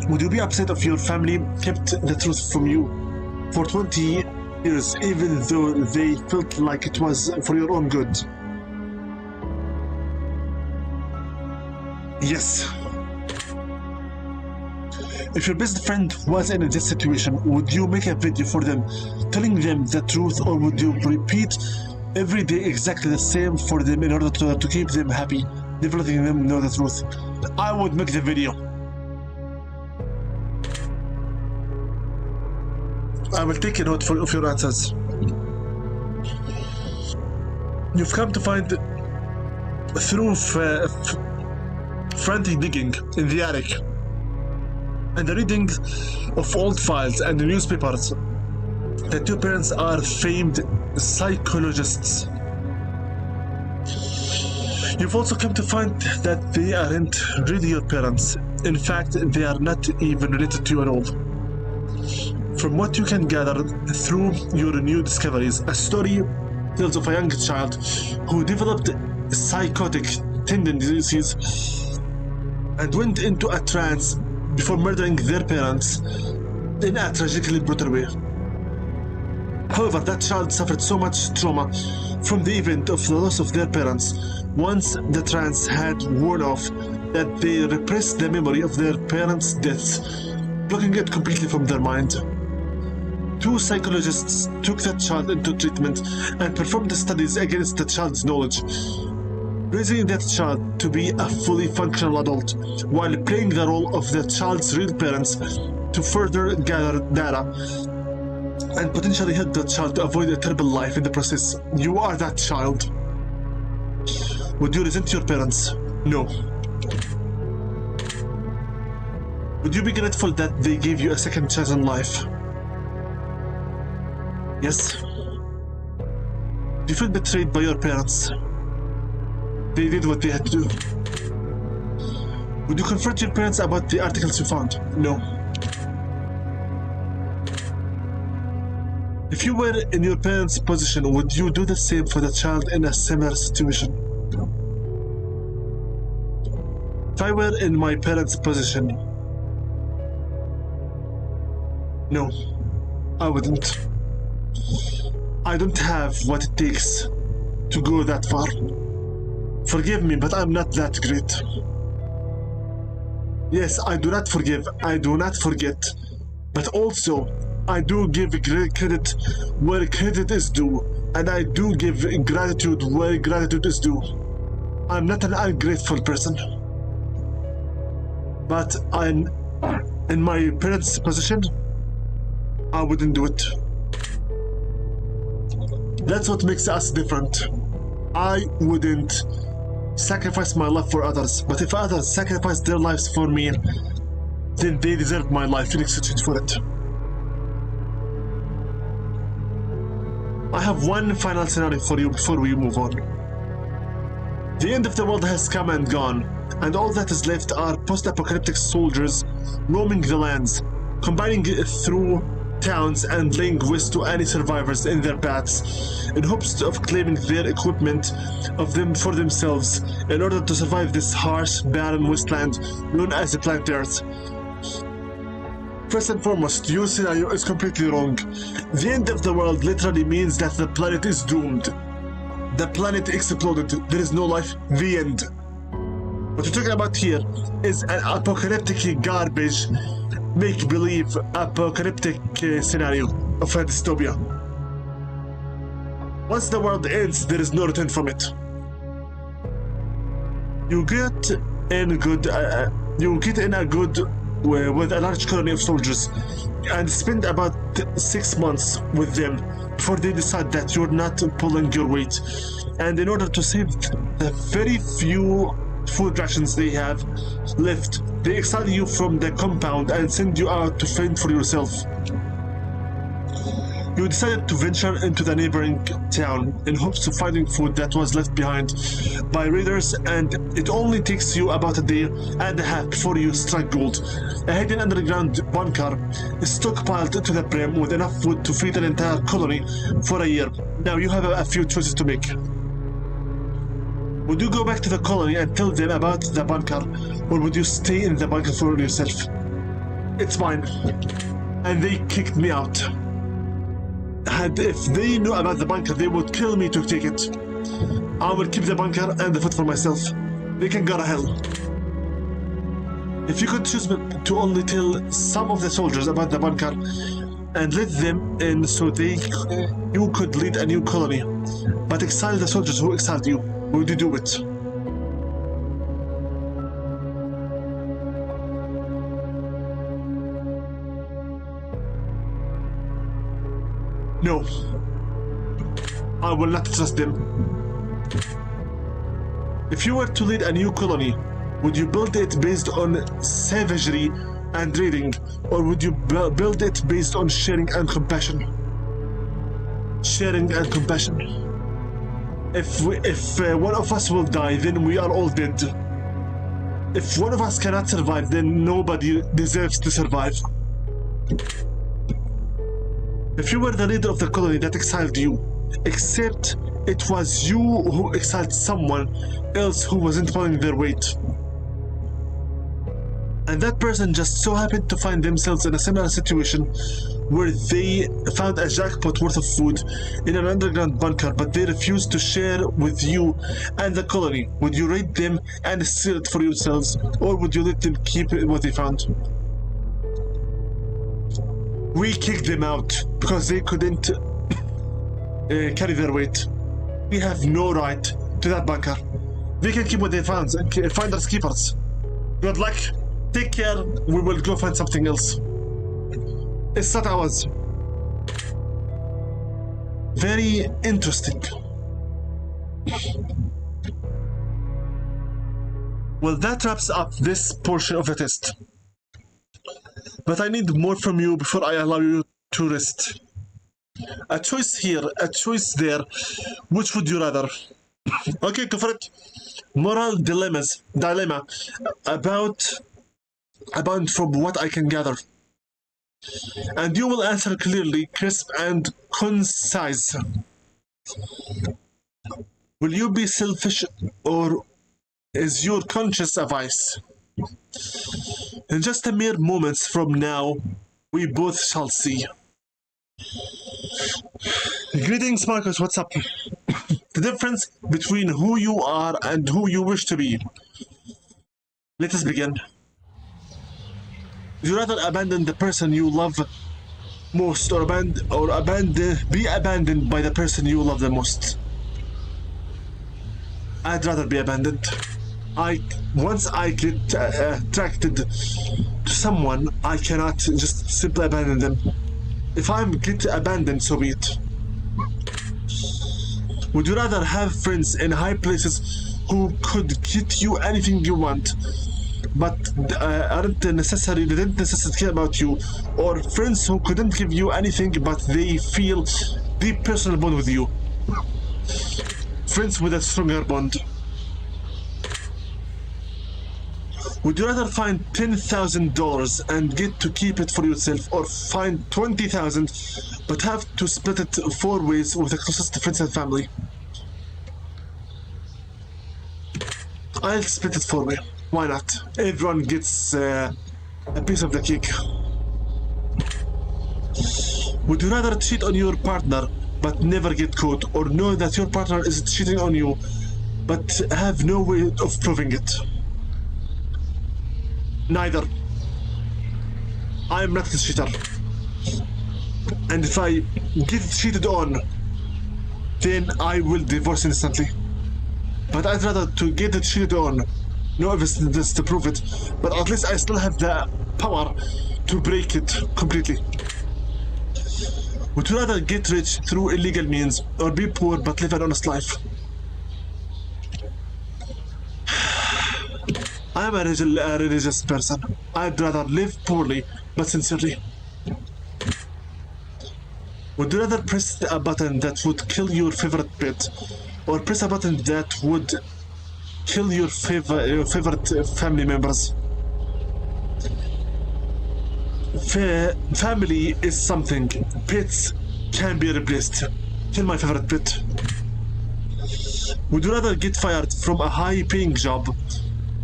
Would you be upset if your family kept the truth from you for 20 years even though they felt like it was for your own good? Yes. If your best friend was in this situation, would you make a video for them telling them the truth, or would you repeat every day exactly the same for them in order to keep them happy, never letting them know the truth? I would make the video. I will take a note of your answers. You've come to find through frantic digging in the attic and the reading of old files and the newspapers that your parents are famed psychologists. You've also come to find that they aren't really your parents. In fact, they are not even related to you at all. From what you can gather through your new discoveries, a story tells of a young child who developed psychotic tendencies and went into a trance before murdering their parents in a tragically brutal way. However, that child suffered so much trauma from the event of the loss of their parents once the trance had worn off that they repressed the memory of their parents' deaths, blocking it completely from their mind. 2 psychologists took that child into treatment and performed studies against the child's knowledge, raising that child to be a fully functional adult while playing the role of the child's real parents to further gather data and potentially help the child to avoid a terrible life in the process. You are that child. Would you resent your parents? No. Would you be grateful that they gave you a second chance in life? Yes. Do you feel betrayed by your parents? They did what they had to do. Would you confront your parents about the articles you found? No. If you were in your parents' position, would you do the same for the child in a similar situation? If I were in my parents' position, no, I wouldn't. I don't have what it takes to go that far. Forgive me, but I'm not that great. Yes, I do not forgive, I do not forget, but also I do give great credit where credit is due, and I do give gratitude where gratitude is due. I'm not an ungrateful person, but I'm in my parents' position. I wouldn't do it. That's what makes us different. I wouldn't sacrifice my life for others, but if others sacrifice their lives for me, then they deserve my life in exchange for it. I have one final scenario for you before we move on. The end of the world has come and gone, and all that is left are post-apocalyptic soldiers roaming the lands, combining through towns and laying waste to any survivors in their paths, in hopes of claiming their equipment of them for themselves in order to survive this harsh, barren wasteland known as the planet Earth. First and foremost, your scenario is completely wrong. The end of the world literally means that the planet is doomed. The planet exploded, there is no life, the end. What we're talking about here is an apocalyptic garbage, make-believe apocalyptic scenario of a dystopia. Once the world ends, there is no return from it. You get in a good with a large colony of soldiers and spend about 6 months with them before they decide that you're not pulling your weight. And in order to save the very few food rations they have left, they exile you from the compound and send you out to fend for yourself. You decided to venture into the neighboring town in hopes of finding food that was left behind by raiders, and it only takes you about a day and a half before you strike gold. A hidden underground bunker is stockpiled to the brim with enough food to feed an entire colony for a year. Now you have a few choices to make. Would you go back to the colony and tell them about the bunker, or would you stay in the bunker for yourself? It's mine, and they kicked me out. And if they knew about the bunker, they would kill me to take it. I will keep the bunker and the food for myself. They can go to hell. If you could choose to only tell some of the soldiers about the bunker and let them in so you could lead a new colony, but exile the soldiers who exiled you, would you do it? No, I will not trust them. If you were to lead a new colony, would you build it based on savagery and raiding, or would you build it based on sharing and compassion? sharing and compassion. If one of us will die, then we are all dead. If one of us cannot survive, then nobody deserves to survive. If you were the leader of the colony that exiled you, except it was you who exiled someone else who wasn't pulling their weight, and that person just so happened to find themselves in a similar situation where they found a jackpot worth of food in an underground bunker, but they refused to share with you and the colony, would you raid them and steal it for yourselves, or would you let them keep what they found? We kicked them out because they couldn't carry their weight. We have no right to that bunker. They can keep what they found, finders keepers. Good luck. Take care, we will go find something else. It's not ours. Very interesting. Well, that wraps up this portion of the test. But I need more from you before I allow you to rest. A choice here, a choice there. Which would you rather? Okay, go for it. Moral dilemma about from what I can gather. And you will answer clearly, crisp, and concise. Will you be selfish, or is your conscience a vice? In just a mere moments from now, we both shall see. Greetings, Marcus, what's up? The difference between who you are and who you wish to be. Let us begin. Would you rather abandon the person you love most, or be abandoned by the person you love the most? I'd rather be abandoned. Once I get attracted to someone, I cannot just simply abandon them. If I get abandoned, so be it. Would you rather have friends in high places who could get you anything you want, but didn't necessarily care about you, or friends who couldn't give you anything but they feel deep personal bond with you? Friends with a stronger bond. Would you rather find $10,000 and get to keep it for yourself, or find $20,000 but have to split it 4 ways with the closest friends and family? I'll split it 4 ways. Why not? Everyone gets a piece of the cake. Would you rather cheat on your partner but never get caught, or know that your partner is cheating on you but have no way of proving it? Neither. I am not a cheater. And if I get cheated on, then I will divorce instantly. But I'd rather to get it cheated on, no evidence to prove it, but at least I still have the power to break it completely. Would you rather get rich through illegal means, or be poor but live an honest life? I am a religious person. I'd rather live poorly but sincerely. Would you rather press a button that would kill your favorite pet, or press a button that would kill your favorite family members? Family is something. Pets can be replaced. Kill my favorite pet. Would you rather get fired from a high-paying job,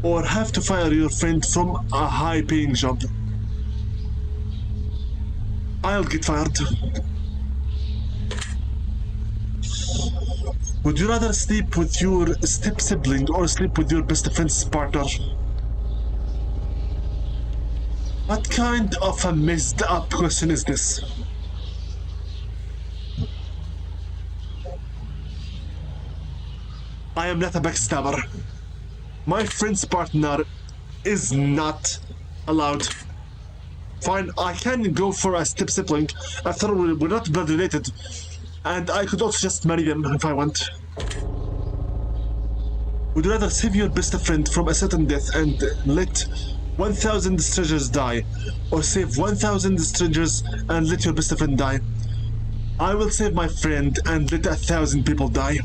or have to fire your friend from a high-paying job? I'll get fired. Would you rather sleep with your step-sibling or sleep with your best friend's partner? What kind of a messed up question is this? I am not a backstabber. My friend's partner is not allowed. Fine, I can go for a step-sibling. After all, we're not blood related. And I could also just marry them if I want. Would you rather save your best friend from a certain death and let 1,000 strangers die, or save 1,000 strangers and let your best friend die? I will save my friend and let 1,000 people die.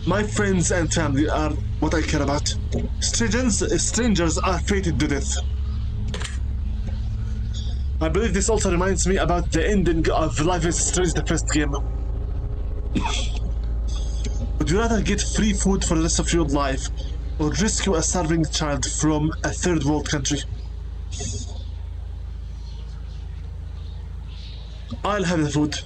My friends and family are what I care about. Strangers are fated to death. I believe this also reminds me about the ending of Life is Strange, the first game. Would you rather get free food for the rest of your life or rescue a starving child from a third world country? I'll have the food.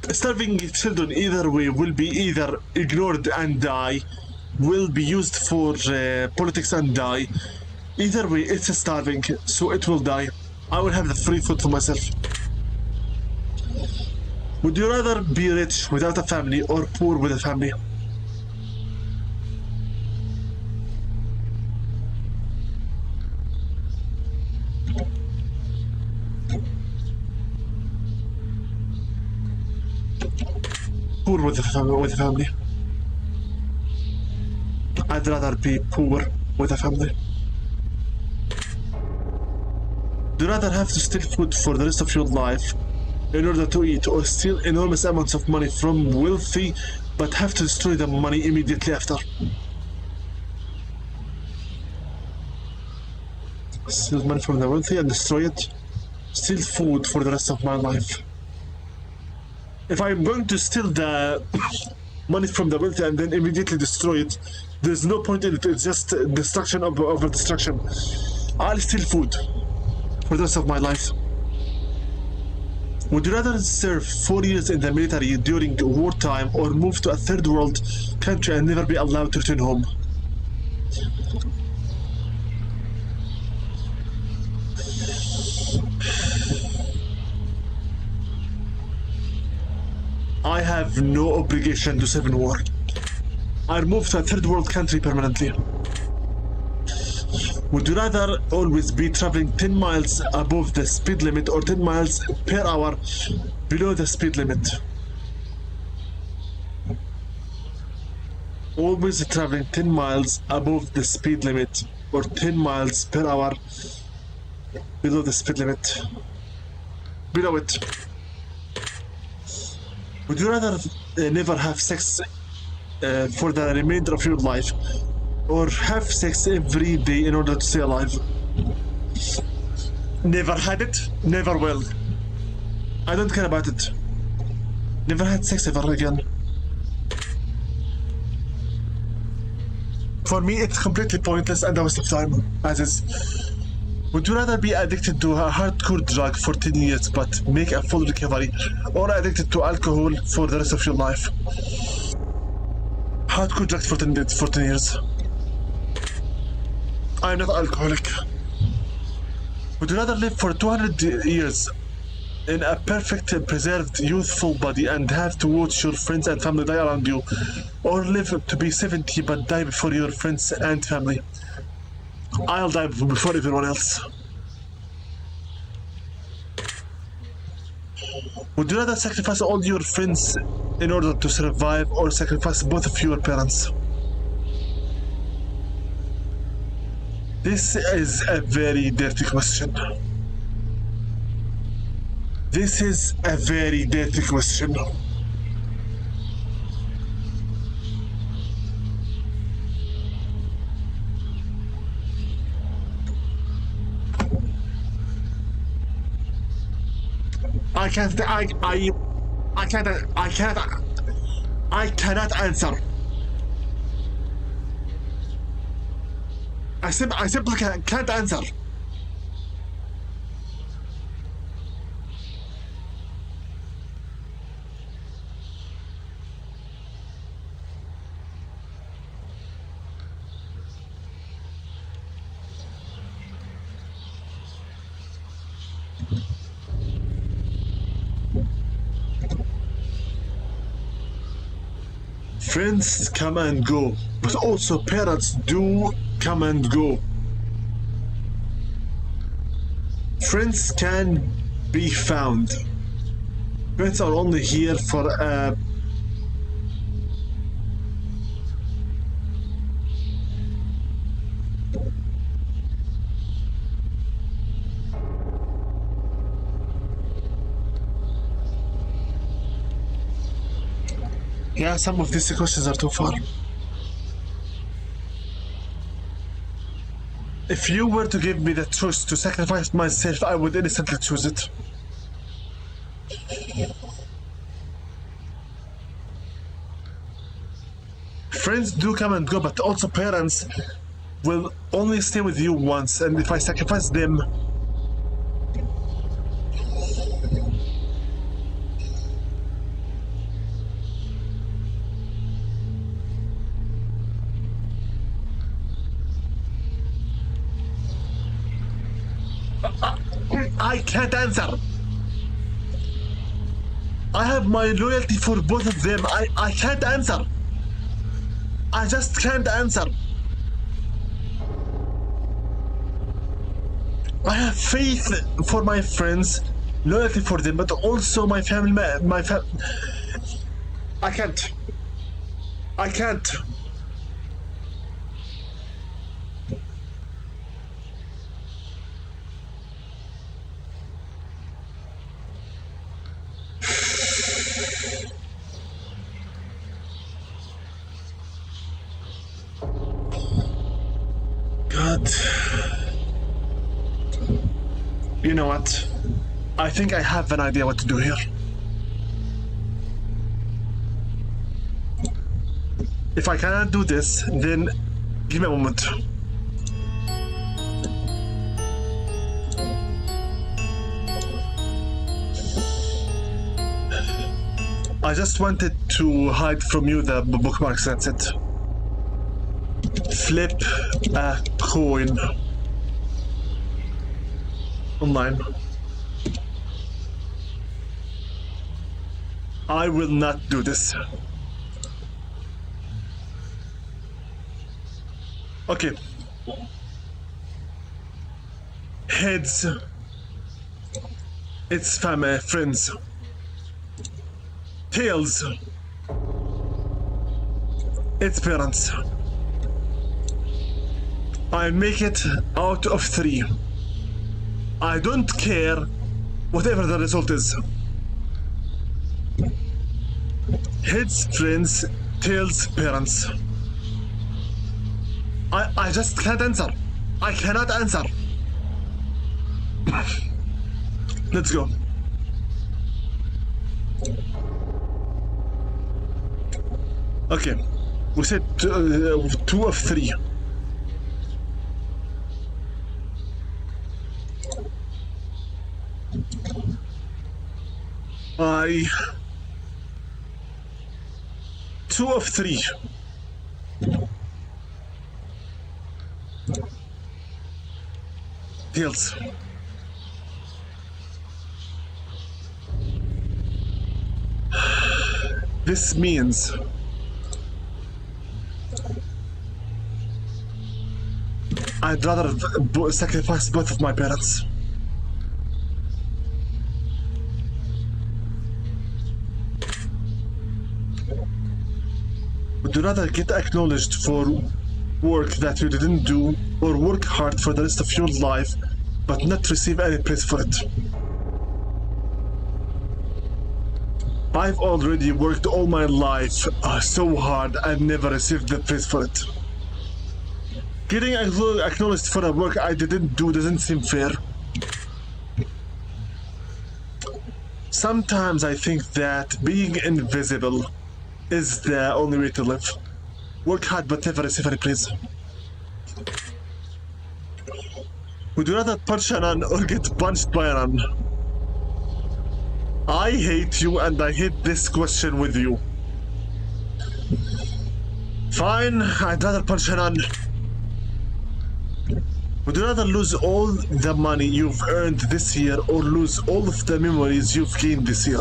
Starving children either way will be either ignored and die, will be used for politics and die. Either way, it's starving, so it will die. I will have the free food for myself. Would you rather be rich without a family or poor with a family? Poor with a family. I'd rather be poor with a family. Do you rather have to steal food for the rest of your life in order to eat, or steal enormous amounts of money from wealthy but have to destroy the money immediately after? Steal money from the wealthy and destroy it. Steal food for the rest of my life. If I'm going to steal the money from the wealthy and then immediately destroy it, there's no point in it. It's just destruction over destruction. I'll steal food for the rest of my life. Would you rather serve 4 years in the military during wartime or move to a third world country and never be allowed to return home? I have no obligation to serve in war. I'll move to a third world country permanently. Would you rather always be traveling 10 miles above the speed limit or 10 miles per hour below the speed limit? Always traveling 10 miles above the speed limit or 10 miles per hour below the speed limit. Below it. Would you rather never have sex for the remainder of your life, or have sex every day in order to stay alive? Never had it, never will. I don't care about it. Never had sex ever again. For me, it's completely pointless and a waste of time, as is. Would you rather be addicted to a hardcore drug for 10 years but make a full recovery, or addicted to alcohol for the rest of your life? Hardcore drugs for 10 years. I'm not alcoholic. Would you rather live for 200 years in a perfect, preserved, youthful body and have to watch your friends and family die around you, or live to be 70 but die before your friends and family? I'll die before everyone else. Would you rather sacrifice all your friends in order to survive, or sacrifice both of your parents? This is a very dirty question. This is a very dirty question. I cannot answer. I simply can't answer. Friends come and go, but also parents do come and go. Friends can be found. Friends are only here for Yeah, some of these questions are too far. If you were to give me the choice to sacrifice myself, I would instantly choose it. Friends do come and go, but also parents will only stay with you once, and if I sacrifice them, I can't answer. I have my loyalty for both of them. I can't answer. I just can't answer. I have faith for my friends, loyalty for them, but also my family. I can't. I can't. God. You know what? I think I have an idea what to do here. If I cannot do this, then give me a moment. I just wanted to hide from you the bookmarks, that's it. Flip a coin. Online. I will not do this. Okay. Heads. It's family, friends. Tails. It's parents. I make it out of 3. I don't care whatever the result is. Heads, friends, tails, parents. I just can't answer. I cannot answer. Let's go. Okay, we said 2 of 3. I 2 of 3. Tails. This means I'd rather sacrifice both of my parents. Would you rather get acknowledged for work that you didn't do, or work hard for the rest of your life but not receive any praise for it? I've already worked all my life so hard and never received the praise for it. Getting acknowledged for a work I didn't do doesn't seem fair. Sometimes I think that being invisible is the only way to live. Work hard but never receive any praise. Would you rather punch an ant or get punched by an ant? I hate you and I hate this question with you. Fine, I'd rather punch an ant. Would you rather lose all the money you've earned this year or lose all of the memories you've gained this year?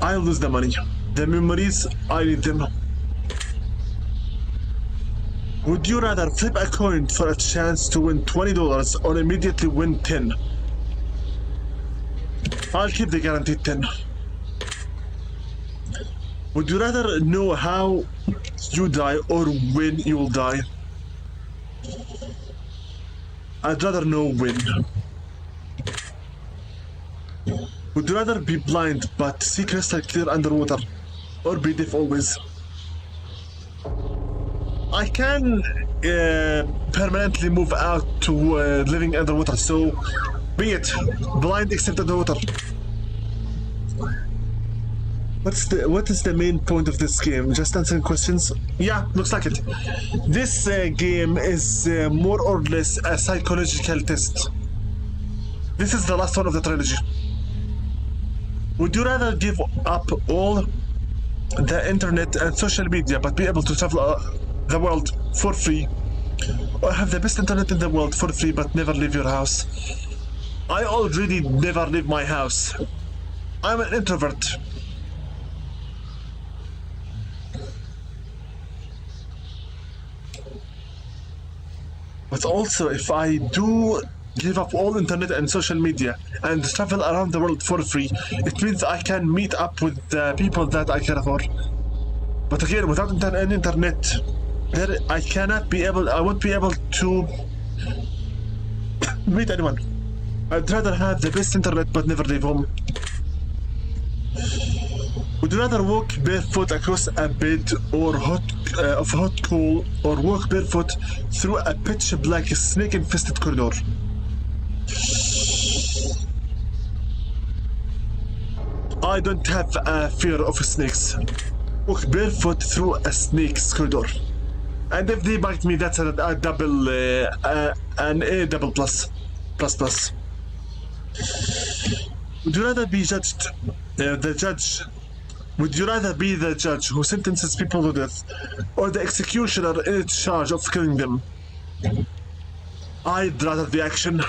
I'll lose the money. The memories, I need them. Would you rather flip a coin for a chance to win $20 or immediately win 10? I'll keep the guaranteed 10. Would you rather know how you die or when you will die? I'd rather know when. Would you rather be blind but see crystal clear underwater, or be deaf always? I can permanently move out to living underwater, so be it. Blind except underwater. What is the main point of this game? Just answering questions? Yeah, looks like it. This game is more or less a psychological test. This is the last one of the trilogy. Would you rather give up all the internet and social media but be able to travel the world for free, or have the best internet in the world for free but never leave your house? I already never leave my house. I'm an introvert. But also, if I do give up all internet and social media and travel around the world for free, it means I can meet up with the people that I care for. But again, without internet, I won't be able to meet anyone. I'd rather have the best internet but never leave home. Would you rather walk barefoot across a bed of hot coal, or walk barefoot through a pitch black snake-infested corridor? I don't have a fear of snakes. Walk barefoot through a snake's corridor. And if they bite me, that's an A double plus. Would you rather be Would you rather be the judge who sentences people to death, or the executioner in charge of killing them? I'd rather the action.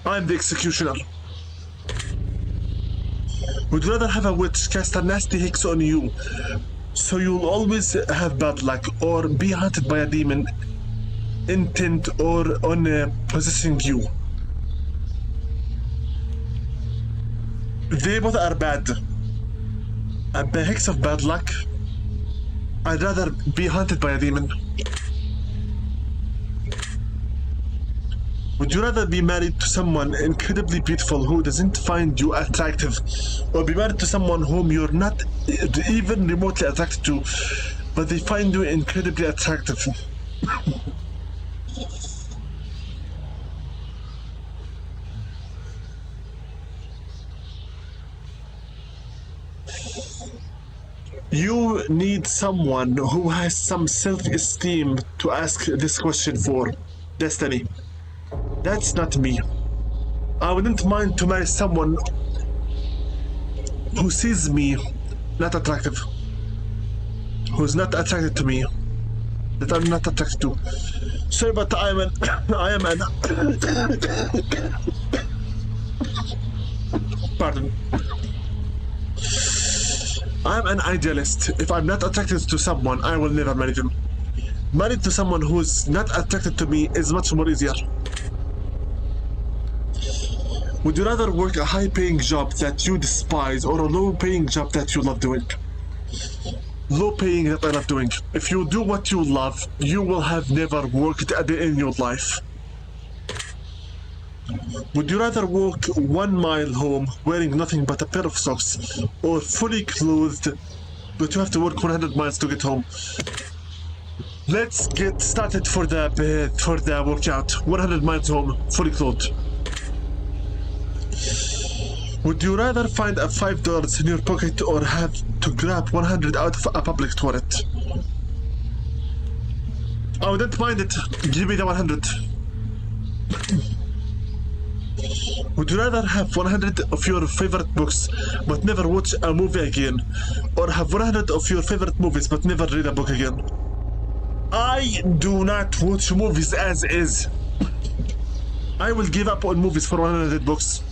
I'm the executioner. Would you rather have a witch cast a nasty hex on you, so you'll always have bad luck, or be hunted by a demon intent or on possessing you? They both are bad. A hex of bad luck. I'd rather be hunted by a demon. Would you rather be married to someone incredibly beautiful who doesn't find you attractive, or be married to someone whom you're not even remotely attracted to, but they find you incredibly attractive? You need someone who has some self-esteem to ask this question for. Destiny. That's not me. I wouldn't mind to marry someone who sees me not attractive, who's not attracted to me, that I'm not attracted to. Sorry, but I am an pardon. I'm an idealist. If I'm not attracted to someone, I will never marry them. Married to someone who's not attracted to me is much more easier. Would you rather work a high-paying job that you despise, or a low-paying job that you love doing? Low-paying that I love doing. If you do what you love, you will have never worked a day in your life. Would you rather walk 1 mile home wearing nothing but a pair of socks, or fully clothed, but you have to work 100 miles to get home? Let's get started for the workout. 100 miles home, fully clothed. Would you rather find a $5 in your pocket, or have to grab 100 out of a public toilet? I wouldn't mind it. Give me the 100. Would you rather have 100 of your favorite books but never watch a movie again, or have 100 of your favorite movies but never read a book again? I do not watch movies as is. I will give up on movies for 100 books.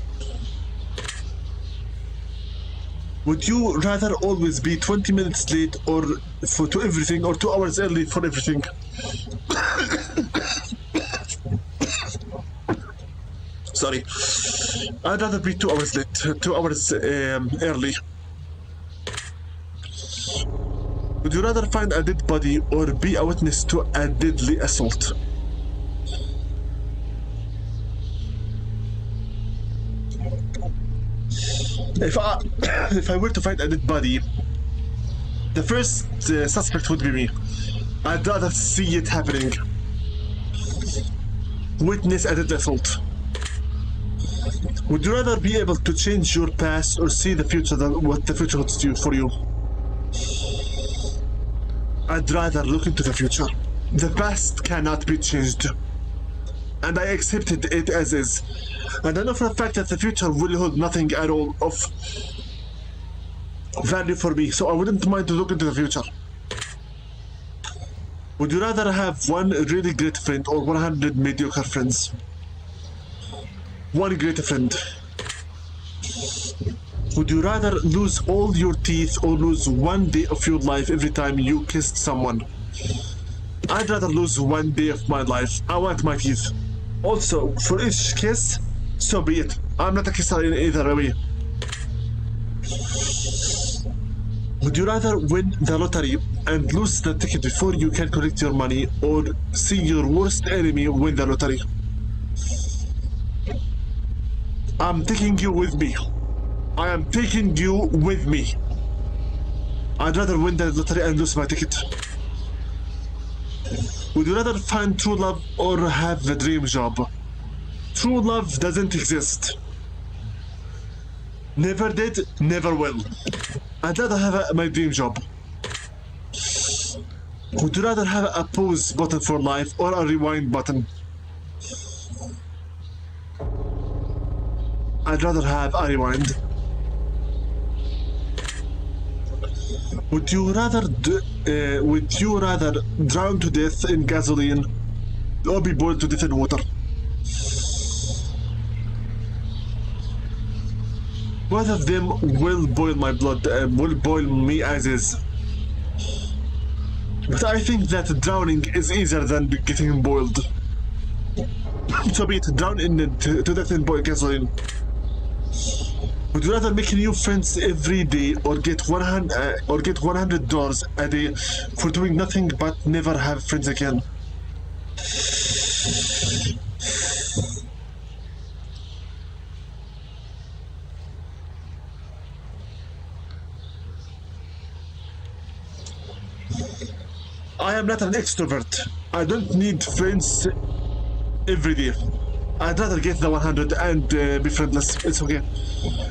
Would you rather always be 20 minutes late to everything, or 2 hours early for everything? Sorry. I'd rather be 2 hours late, 2 hours early. Would you rather find a dead body, or be a witness to a deadly assault? If I if I were to find a dead body, the first suspect would be me. I'd rather see it happening. Witness a death assault. Would you rather be able to change your past or see the future than what the future holds for you? I'd rather look into the future. The past cannot be changed. And I accepted it as is. And I know for a fact that the future will hold nothing at all of value for me, so I wouldn't mind to look into the future. Would you rather have one really great friend or 100 mediocre friends? One great friend. Would you rather lose all your teeth or lose one day of your life every time you kissed someone? I'd rather lose one day of my life. I want my teeth. Also, for each kiss, so be it. I'm not a kisser in either way. Would you rather win the lottery and lose the ticket before you can collect your money, or see your worst enemy win the lottery? I'm taking you with me. I am taking you with me. I'd rather win the lottery and lose my ticket. Would you rather find true love or have the dream job? True love doesn't exist. Never did, never will. I'd rather have my dream job. Would you rather have a pause button for life or a rewind button? I'd rather have a rewind. Would you rather drown to death in gasoline or be boiled to death in water? Both of them will boil my blood, will boil me as is. But I think that drowning is easier than getting boiled. So be it, drown to death in boiled gasoline. Would you rather make new friends every day or get $100 a day for doing nothing but never have friends again? I am not an extrovert. I don't need friends every day. I'd rather get the 100 and be friendless. It's okay.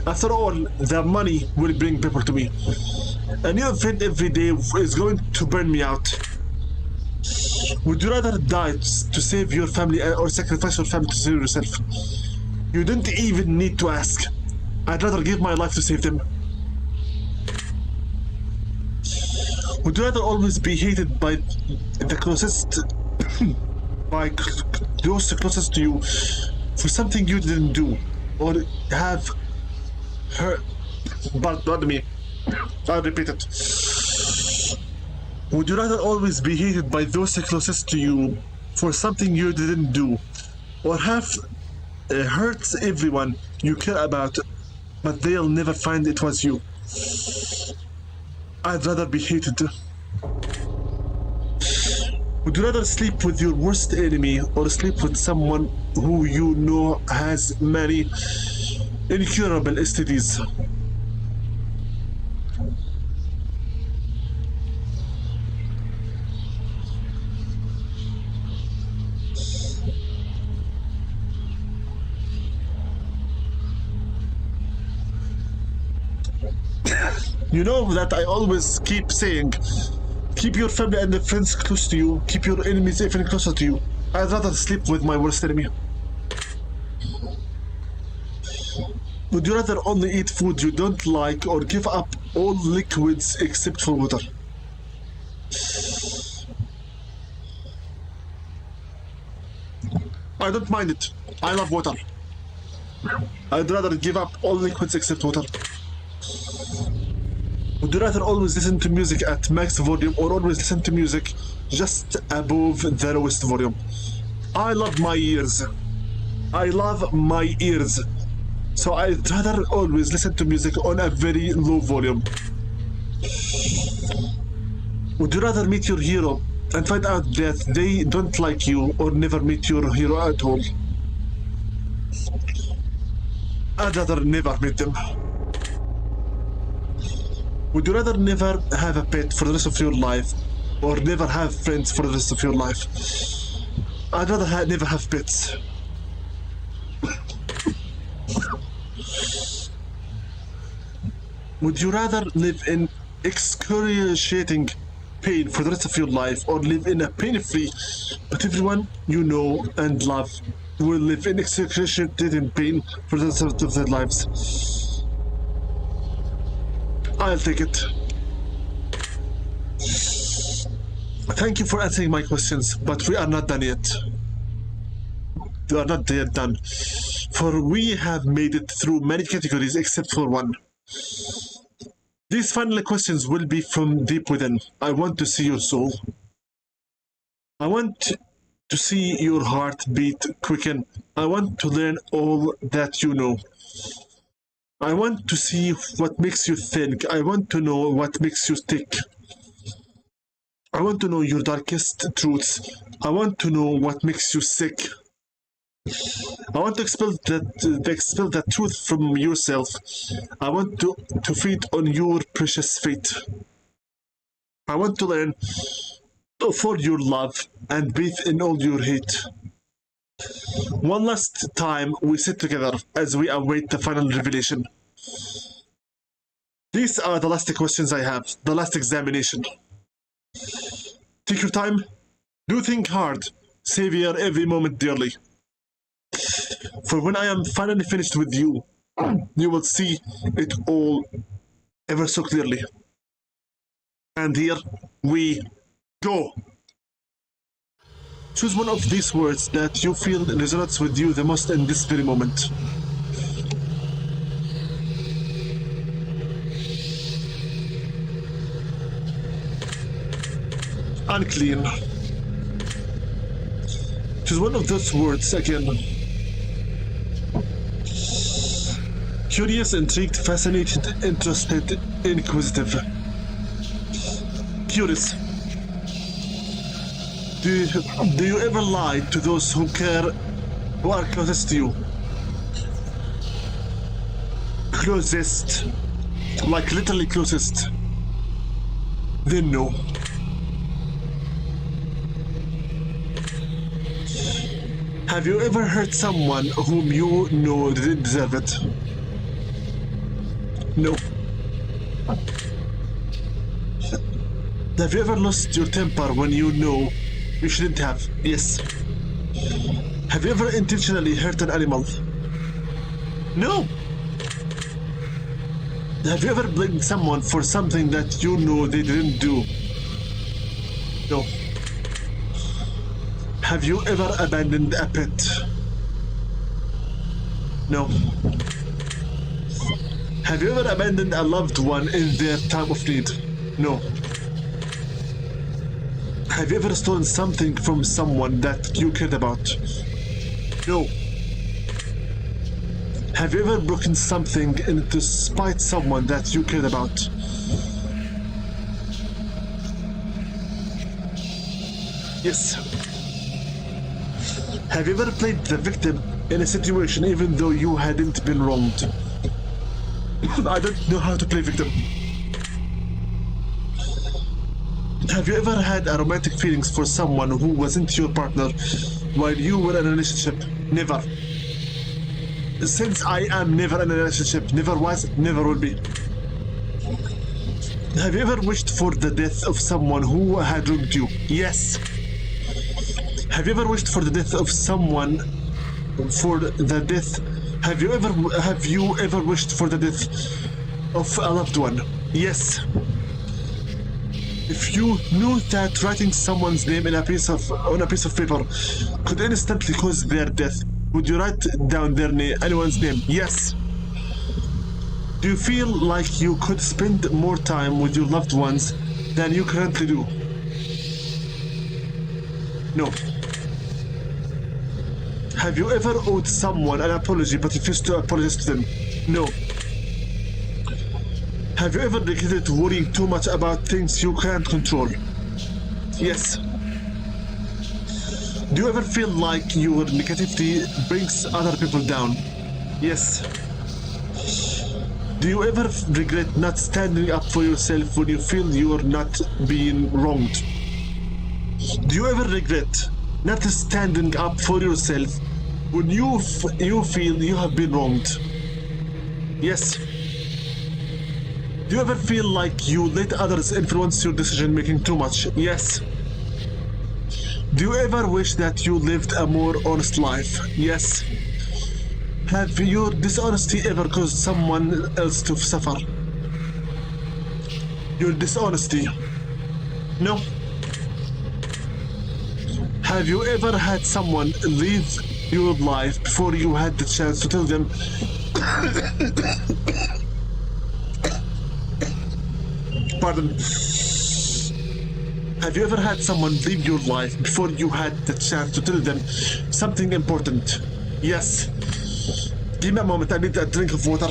After all, the money will bring people to me. A new friend every day is going to burn me out. Would you rather die to save your family or sacrifice your family to save yourself? You don't even need to ask. I'd rather give my life to save them. Would you rather always be hated by the closest, by those closest to you for something you didn't do, or have hurt? Pardon me. I'll repeat it. Would you rather always be hated by those closest to you for something you didn't do, or have hurt everyone you care about, but they'll never find it was you? I'd rather be hated. Would you rather sleep with your worst enemy or sleep with someone who you know has many incurable STDs? You know that I always keep saying, keep your family and the friends close to you, keep your enemies even closer to you. I'd rather sleep with my worst enemy. Would you rather only eat food you don't like or give up all liquids except for water? I don't mind it. I love water. I'd rather give up all liquids except water. Would you rather always listen to music at max volume or always listen to music just above the lowest volume? I love my ears. I love my ears. So I'd rather always listen to music on a very low volume. Would you rather meet your hero and find out that they don't like you, or never meet your hero at all? I'd rather never meet them. Would you rather never have a pet for the rest of your life or never have friends for the rest of your life? I'd rather never have pets. Would you rather live in excruciating pain for the rest of your life or live in a pain-free, but everyone you know and love will live in excruciating pain for the rest of their lives? I'll take it. Thank you for answering my questions, but we are not done yet. We are not yet done, for we have made it through many categories except for one. These final questions will be from deep within. I want to see your soul. I want to see your heartbeat quicken. I want to learn all that you know. I want to see what makes you think. I want to know what makes you tick. I want to know your darkest truths. I want to know what makes you sick. I want to expel that truth from yourself. I want to feed on your precious fate. I want to learn for your love and breathe in all your hate. One last time we sit together as we await the final revelation. These are the last questions I have, the last examination. Take your time, do think hard, savor every moment dearly. For when I am finally finished with you, you will see it all ever so clearly. And here we go. Choose one of these words that you feel resonates with you the most in this very moment. Unclean. Choose one of those words again. Curious, intrigued, fascinated, interested, inquisitive. Curious. Do you ever lie to those who care, who are closest to you? Closest. Like literally closest. Then no. Have you ever hurt someone whom you know didn't deserve it? No. Have you ever lost your temper when you know you shouldn't have? Yes. Have you ever intentionally hurt an animal? No. Have you ever blamed someone for something that you know they didn't do? No. Have you ever abandoned a pet? No. Have you ever abandoned a loved one in their time of need? No. Have you ever stolen something from someone that you cared about? No. Have you ever broken something to spite someone that you cared about? Yes. Have you ever played the victim in a situation even though you hadn't been wronged? I don't know how to play victim. Have you ever had a romantic feelings for someone who wasn't your partner while you were in a relationship? Never. Since I am never in a relationship, never was, never will be. Have you ever wished for the death of someone who had wronged you? Yes. Have you ever wished for the death of someone Have you ever wished for the death of a loved one? Yes. If you knew that writing someone's name on a piece of paper could instantly cause their death, would you write down anyone's name? Yes. Do you feel like you could spend more time with your loved ones than you currently do? No. Have you ever owed someone an apology but refused to apologize to them? No. Have you ever regretted worrying too much about things you can't control? Yes. Do you ever feel like your negativity brings other people down? Yes. Do Do you ever regret not standing up for yourself when you feel you're not being wronged? Do you ever regret not standing up for yourself when you feel you have been wronged? Yes. Do you ever feel like you let others influence your decision making too much? Yes. Do you ever wish that you lived a more honest life? Yes. Have your dishonesty ever caused someone else to suffer? Your dishonesty? No. Have you ever had someone leave your life before you had the chance to tell them pardon? Have you ever had someone leave your life before you had the chance to tell them something important? Yes. Give me a moment, I need a drink of water.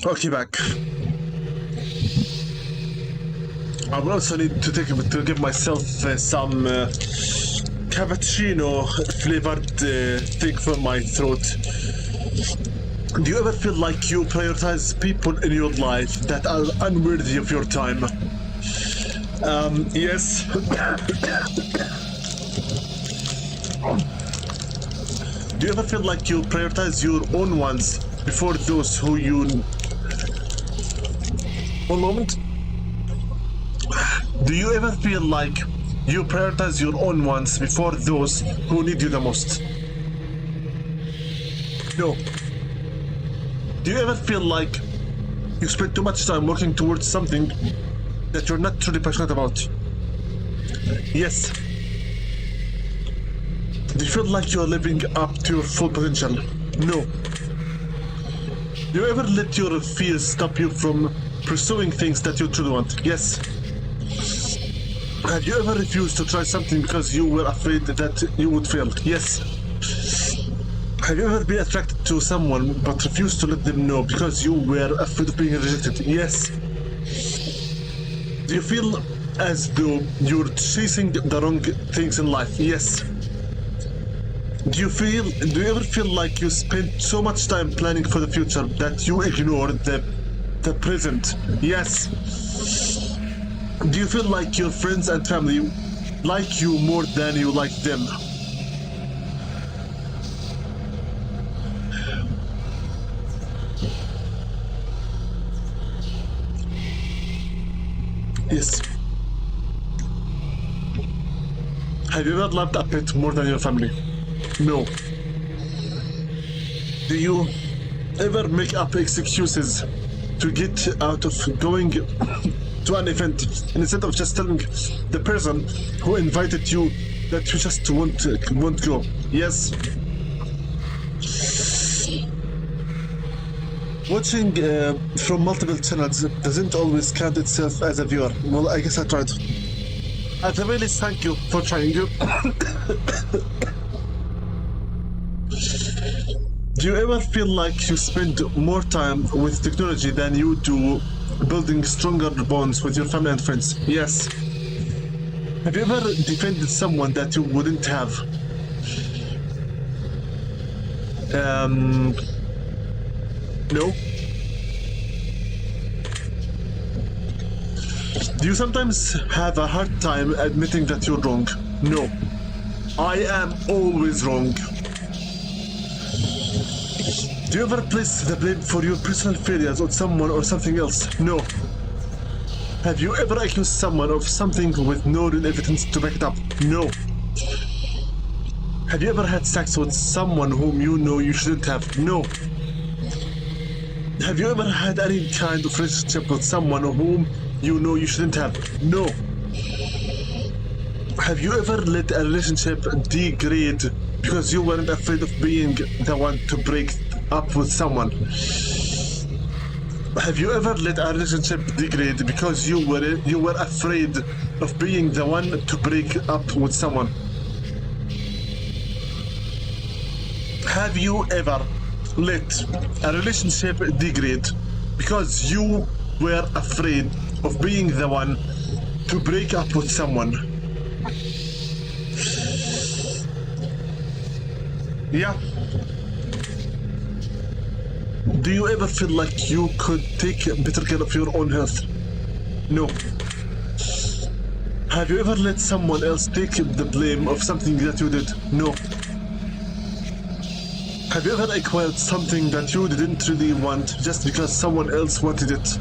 Okay, back. I will also need to give myself some cappuccino flavored thing for my throat. Do you ever feel like you prioritize people in your life that are unworthy of your time? Yes. Do you ever feel like you prioritize your own ones before those who you... One moment. Do you ever feel like you prioritize your own wants before those who need you the most? No. Do you ever feel like you spend too much time working towards something that you're not truly passionate about? Yes. Do you feel like you're living up to your full potential? No. Do you ever let your fears stop you from pursuing things that you truly want? Yes. Have you ever refused to try something because you were afraid that you would fail? Yes. Have you ever been attracted to someone but refused to let them know because you were afraid of being rejected? Yes. Do you feel as though you're chasing the wrong things in life? Yes. Do you ever feel like you spend so much time planning for the future that you ignore the present? Yes. Do you feel like your friends and family like you more than you like them? Yes. Have you ever loved a pet more than your family? No. Do you ever make up excuses to get out of going to an event instead of just telling the person who invited you that you just won't go? Yes. Watching from multiple channels doesn't always count itself as a viewer. Well, I guess I tried. At the very least, thank you for trying. Do you ever feel like you spend more time with technology than you do building stronger bonds with your family and friends? Yes. Have you ever defended someone that you wouldn't have? No. Do you sometimes have a hard time admitting that you're wrong? No. I am always wrong. Do you ever place the blame for your personal failures on someone or something else? No. Have you ever accused someone of something with no real evidence to back it up? No. Have you ever had sex with someone whom you know you shouldn't have? No. Have you ever had any kind of relationship with someone whom you know you shouldn't have? No. Have you ever let a relationship degrade because you weren't afraid of being the one to break up with someone? Have you ever let a relationship degrade because you were afraid of being the one to break up with someone? Have you ever let a relationship degrade because you were afraid of being the one to break up with someone? Yeah. Do you ever feel like you could take better care of your own health? No. Have you ever let someone else take the blame of something that you did? No. Have you ever acquired something that you didn't really want just because someone else wanted it?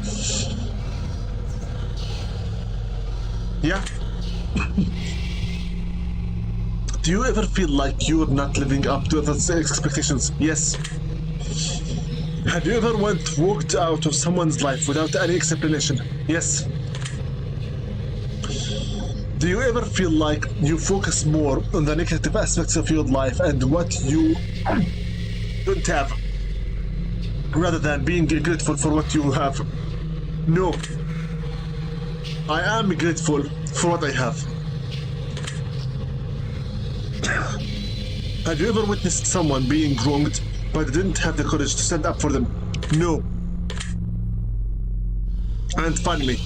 Yeah. Do you ever feel like you're not living up to others' expectations? Yes. Have you ever walked out of someone's life without any explanation? Yes. Do you ever feel like you focus more on the negative aspects of your life and what you don't have, rather than being grateful for what you have? No. I am grateful for what I have. Have you ever witnessed someone being wronged but didn't have the courage to stand up for them? No. And finally,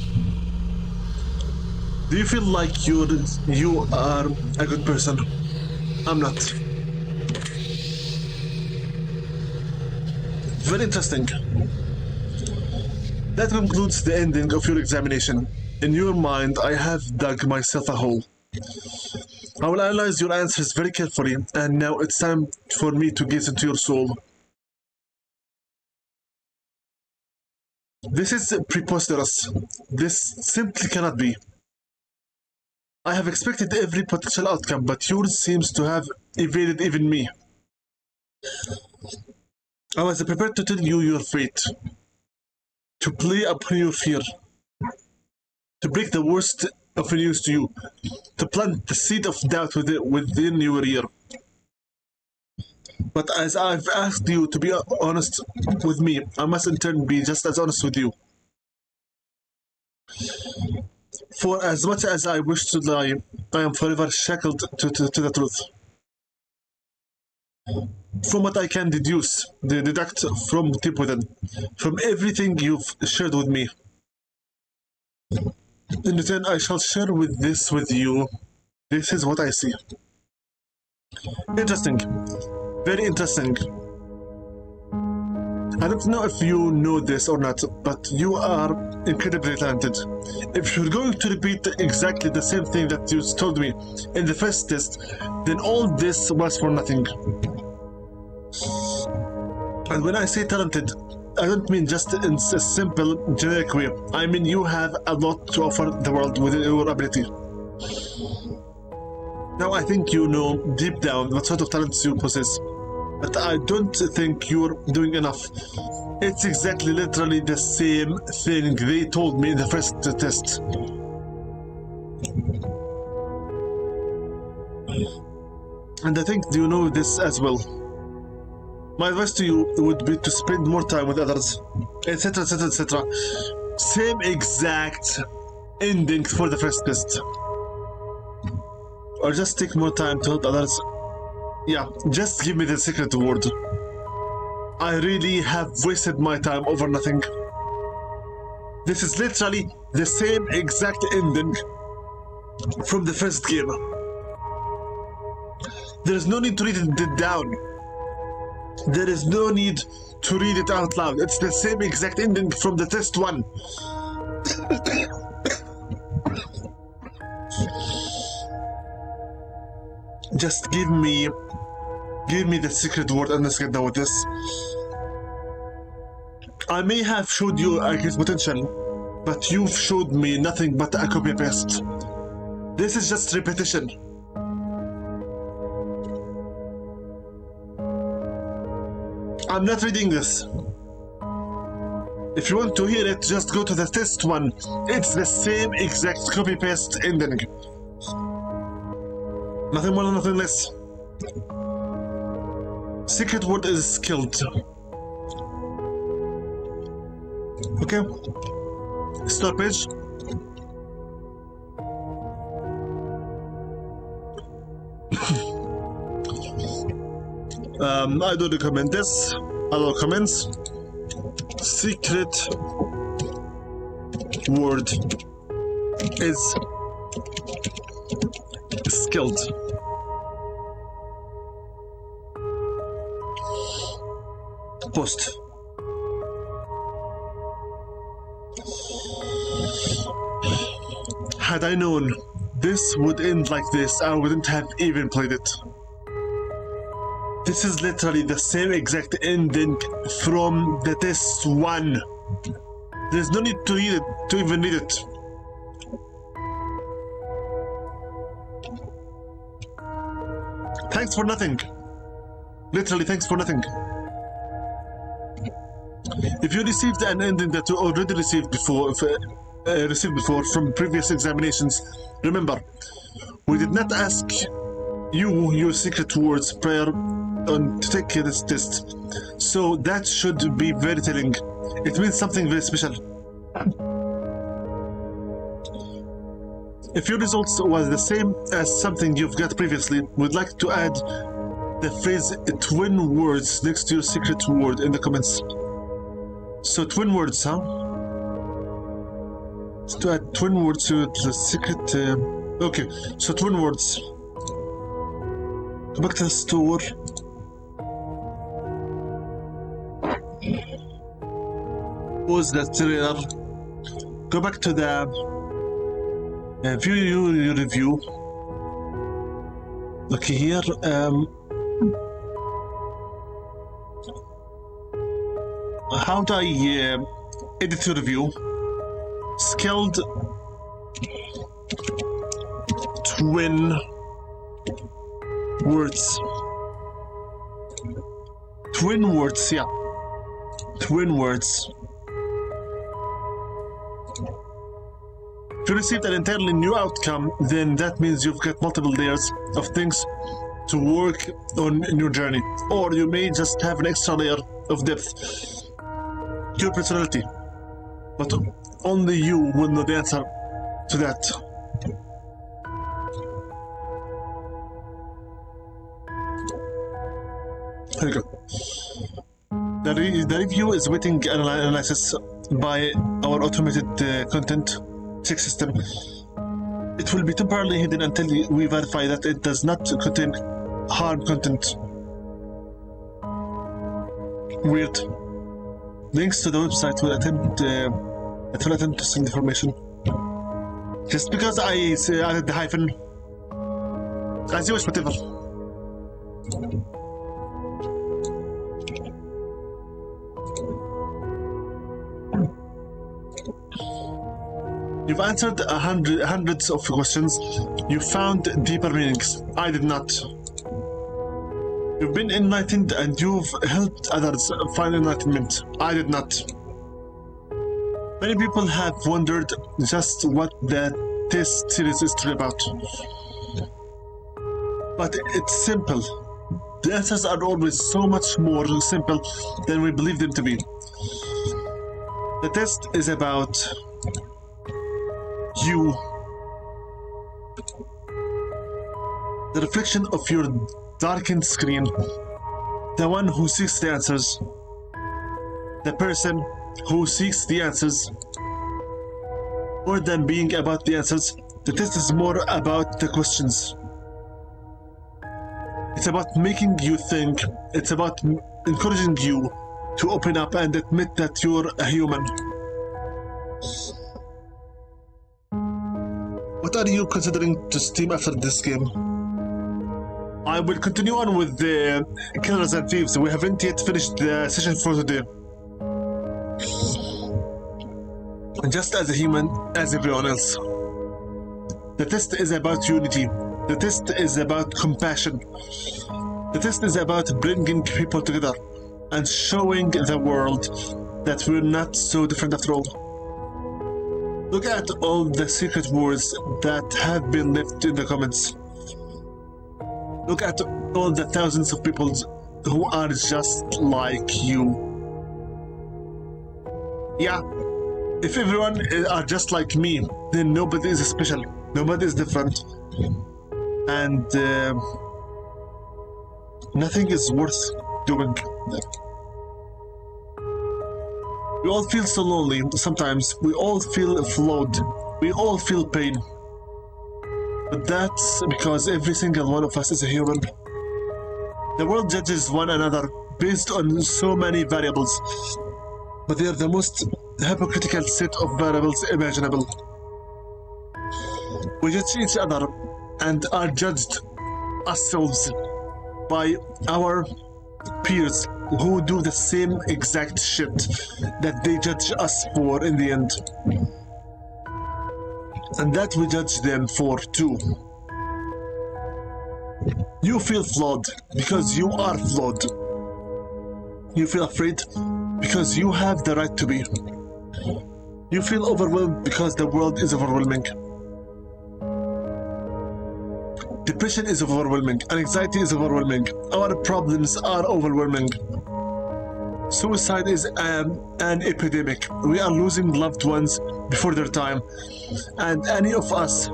do you feel like you are a good person? I'm not. Very interesting. That concludes the ending of your examination. In your mind, I have dug myself a hole. I will analyze your answers very carefully, and now it's time for me to gaze into your soul. This is preposterous. This simply cannot be. I have expected every potential outcome, but yours seems to have evaded even me. I was prepared to tell you your fate, to play upon your fear, to break the worst of news to you, to plant the seed of doubt within your ear. But as I've asked you to be honest with me, I must in turn be just as honest with you. For as much as I wish to lie, I am forever shackled to the truth. From what I can deduct from deep within, from everything you've shared with me. In return, I shall share with you. This is what I see. Interesting. Very interesting. I don't know if you know this or not, but you are incredibly talented. If you're going to repeat exactly the same thing that you told me in the first test, then all this was for nothing. And when I say talented, I don't mean just in a simple, generic way. I mean you have a lot to offer the world within your ability. Now I think you know deep down what sort of talents you possess, but I don't think you're doing enough. It's exactly literally the same thing they told me in the first test. And I think you know this as well. My advice to you would be to spend more time with others, etc, etc, etc. Same exact ending for the first test. Or just take more time to help others. Yeah, just give me the secret word. I really have wasted my time over nothing. This is literally the same exact ending from the first game. There is no need to read it down. There is no need to read it out loud. It's the same exact ending from the test one. Just give me the secret word and let's get done with this. I may have showed you a great potential, but you've showed me nothing but a copy paste. This is just repetition. I'm not reading this. If you want to hear it, just go to the test one. It's the same exact copy paste ending. Nothing more, nothing less. Secret word is skilled. Okay. Start page. I do recommend this. Other comments. Secret word is skilled. Post. Had I known this would end like this, I wouldn't have even played it. This is literally the same exact ending from the test one. There's no need to read it, to even read it. Thanks for nothing. Literally, thanks for nothing. If you received an ending that you already received before from previous examinations, remember, we did not ask you your secret words prior to take this test, so that should be very telling. It means something very special. If your results was the same as something you've got previously, we'd like to add the phrase twin words next to your secret word in the comments. So twin words, huh? So to add twin words to the secret. Okay, so twin words. Go back to the store. Pause the trailer. Go back to the view your review. Okay, here. How do I edit your review? Skilled twin words. Twin words, yeah. Twin words. If you received an entirely new outcome, then that means you've got multiple layers of things to work on in your journey. Or you may just have an extra layer of depth to your personality. But only you will know the answer to that. There you go. The review is waiting analysis by our automated content check system. It will be temporarily hidden until we verify that it does not contain harm content. Weird. Links to the website will attempt to send information. Just because I added the hyphen. As you wish, whatever. You've answered hundreds of questions. You found deeper meanings. I did not. You've been enlightened and you've helped others find enlightenment. I did not. Many people have wondered just what the test series is about. But it's simple. The answers are always so much more simple than we believe them to be. The test is about you. The reflection of your darkened screen. The one who seeks the answers. The person who seeks the answers. More than being about the answers, the test is more about the questions. It's about making you think. It's about encouraging you to open up and admit that you're a human. What are you considering to stream after this game? I will continue on with the Killers and Thieves. We haven't yet finished the session for today. Just as a human, as everyone else. The test is about unity. The test is about compassion. The test is about bringing people together and showing the world that we're not so different after all. Look at all the secret words that have been left in the comments. Look at all the thousands of people who are just like you. Yeah, if everyone are just like me, then nobody is special, nobody is different, and nothing is worth doing. We all feel so lonely sometimes, we all feel flawed, we all feel pain. But that's because every single one of us is a human. The world judges one another based on so many variables, but they are the most hypocritical set of variables imaginable. We judge each other and are judged ourselves by our peers who do the same exact shit that they judge us for in the end. And that we judge them for too. You feel flawed because you are flawed. You feel afraid because you have the right to be. You feel overwhelmed because the world is overwhelming. Depression is overwhelming. Anxiety is overwhelming. Our problems are overwhelming. Suicide is an epidemic. We are losing loved ones before their time, and any of us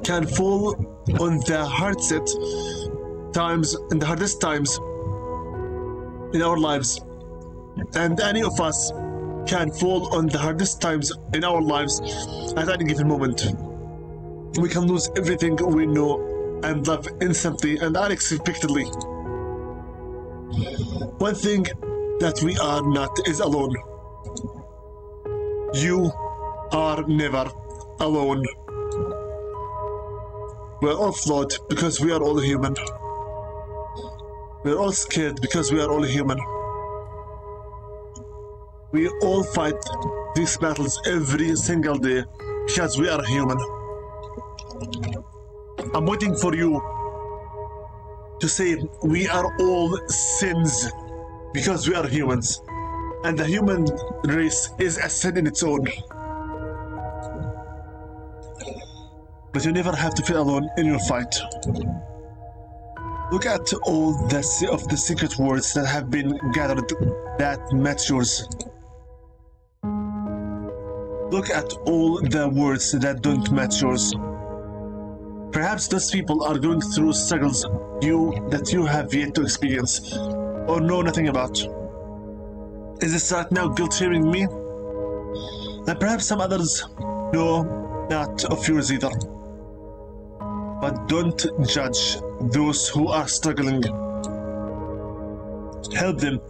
can fall on the hardest times in our lives, and any of us can fall on the hardest times in our lives at any given moment. We can lose everything we know and love instantly and unexpectedly. One thing that we are not is alone. You are never alone. We are all flawed because we are all human. We are all scared because we are all human. We all fight these battles every single day because we are human. I'm waiting for you to say we are all sins because we are humans, and the human race is a sin in its own. But you never have to feel alone in your fight. Look at all the secret words that have been gathered that match yours. Look at all the words that don't match yours. Perhaps those people are going through struggles that you have yet to experience or know nothing about. Is this right now guilt-tripping me? And perhaps some others know not of yours either. But don't judge those who are struggling. Help them,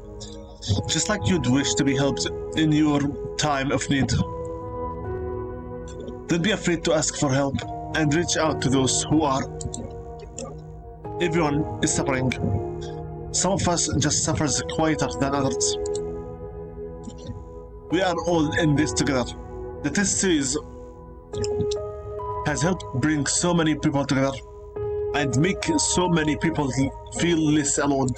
just like you'd wish to be helped in your time of need. Don't be afraid to ask for help and reach out to those who are. Everyone is suffering. Some of us just suffers quieter than others. We are all in this together. The test series has helped bring so many people together and make so many people feel less alone.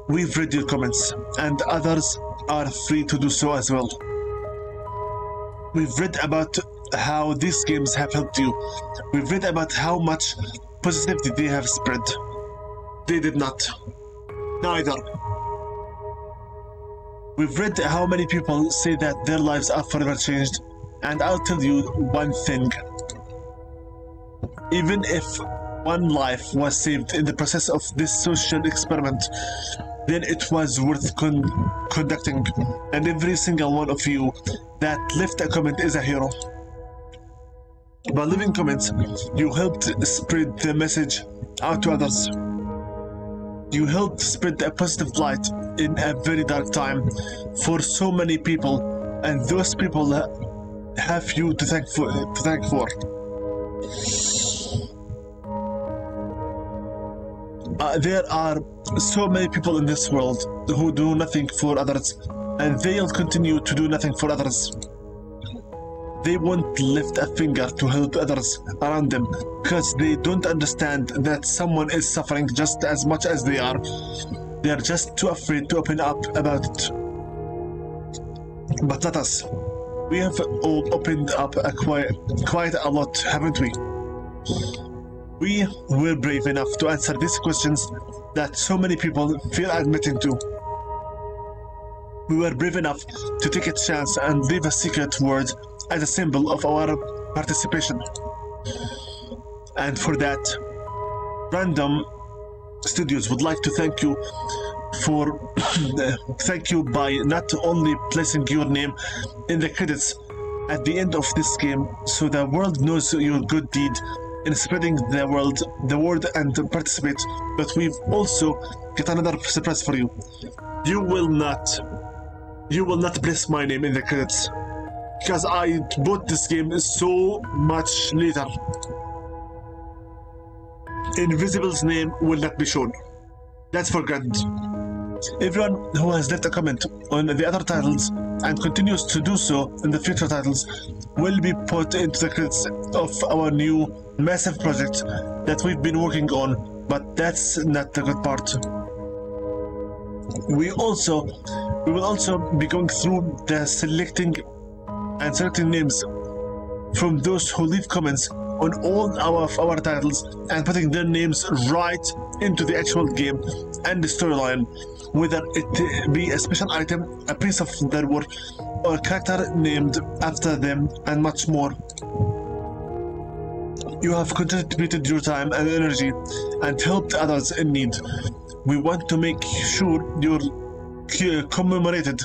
We've read your comments, and others are free to do so as well. We've read about how these games have helped you. We've read about how much positivity they have spread. They did not. Neither. We've read how many people say that their lives are forever changed, and I'll tell you one thing. Even if one life was saved in the process of this social experiment, then it was worth conducting, and every single one of you that left a comment is a hero. By leaving comments, you helped spread the message out to others. You helped spread a positive light in a very dark time for so many people, and those people have you to thank for. there are so many people in this world who do nothing for others, and they'll continue to do nothing for others. They won't lift a finger to help others around them because they don't understand that someone is suffering just as much as they are. They are just too afraid to open up about it. But not us. We have all opened up quite a lot, haven't we? We were brave enough to answer these questions that so many people fear admitting to. We were brave enough to take a chance and leave a secret word as a symbol of our participation. And for that, Random Studios would like to thank you by not only placing your name in the credits at the end of this game so the world knows your good deed in spreading the word and participate, but we've also got another surprise for you. You will not place my name in the credits because I bought this game so much later. Invisible's name will not be shown. That's for granted. Everyone who has left a comment on the other titles and continues to do so in the future titles will be put into the credits of our new massive project that we've been working on, but that's not the good part. We will also be going through the selecting names from those who leave comments on all our titles and putting their names right into the actual game and the storyline, whether it be a special item, a piece of their work, or a character named after them, and much more. You have contributed your time and energy and helped others in need. We want to make sure you're commemorated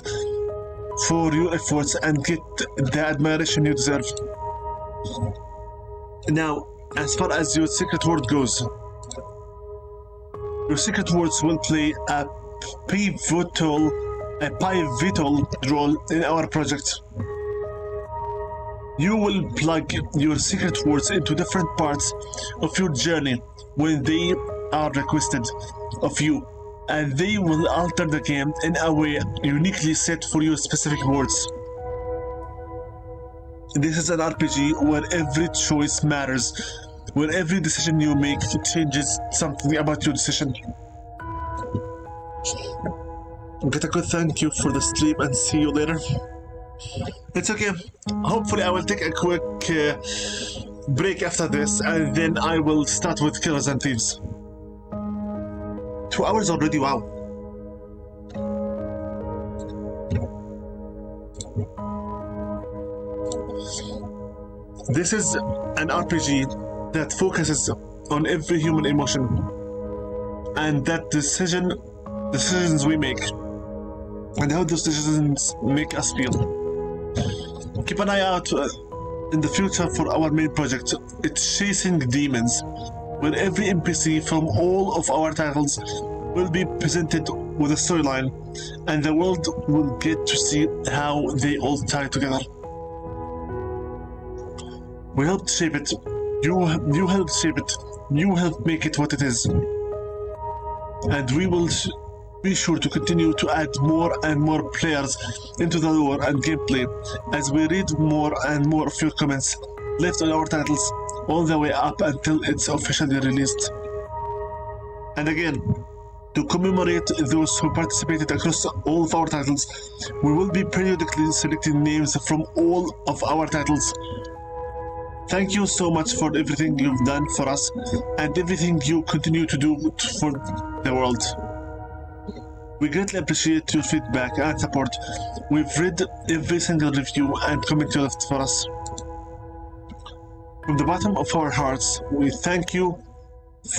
for your efforts and get the admiration you deserve. Now, as far as your secret word goes, your secret words will play a pivotal role in our project. You will plug your secret words into different parts of your journey when they are requested of you, and they will alter the game in a way uniquely set for your specific words. This is an RPG where every choice matters, where every decision you make changes something about your decision. Get a good thank you for the stream and see you later. It's okay. Hopefully I will take a quick break after this and then I will start with Killers and Thieves. 2 hours already, wow. This is an RPG that focuses on every human emotion and that decisions we make and how those decisions make us feel. Keep an eye out in the future for our main project. It's Chasing Demons, where every NPC from all of our titles will be presented with a storyline and the world will get to see how they all tie together. We helped shape it. You helped shape it. You helped make it what it is. And we will be sure to continue to add more and more players into the lore and gameplay as we read more and more of your comments left on our titles all the way up until it's officially released. And again, to commemorate those who participated across all of our titles, we will be periodically selecting names from all of our titles. Thank you so much for everything you've done for us and everything you continue to do for the world. We greatly appreciate your feedback and support. We've read every single review and comment you left for us. From the bottom of our hearts, we thank you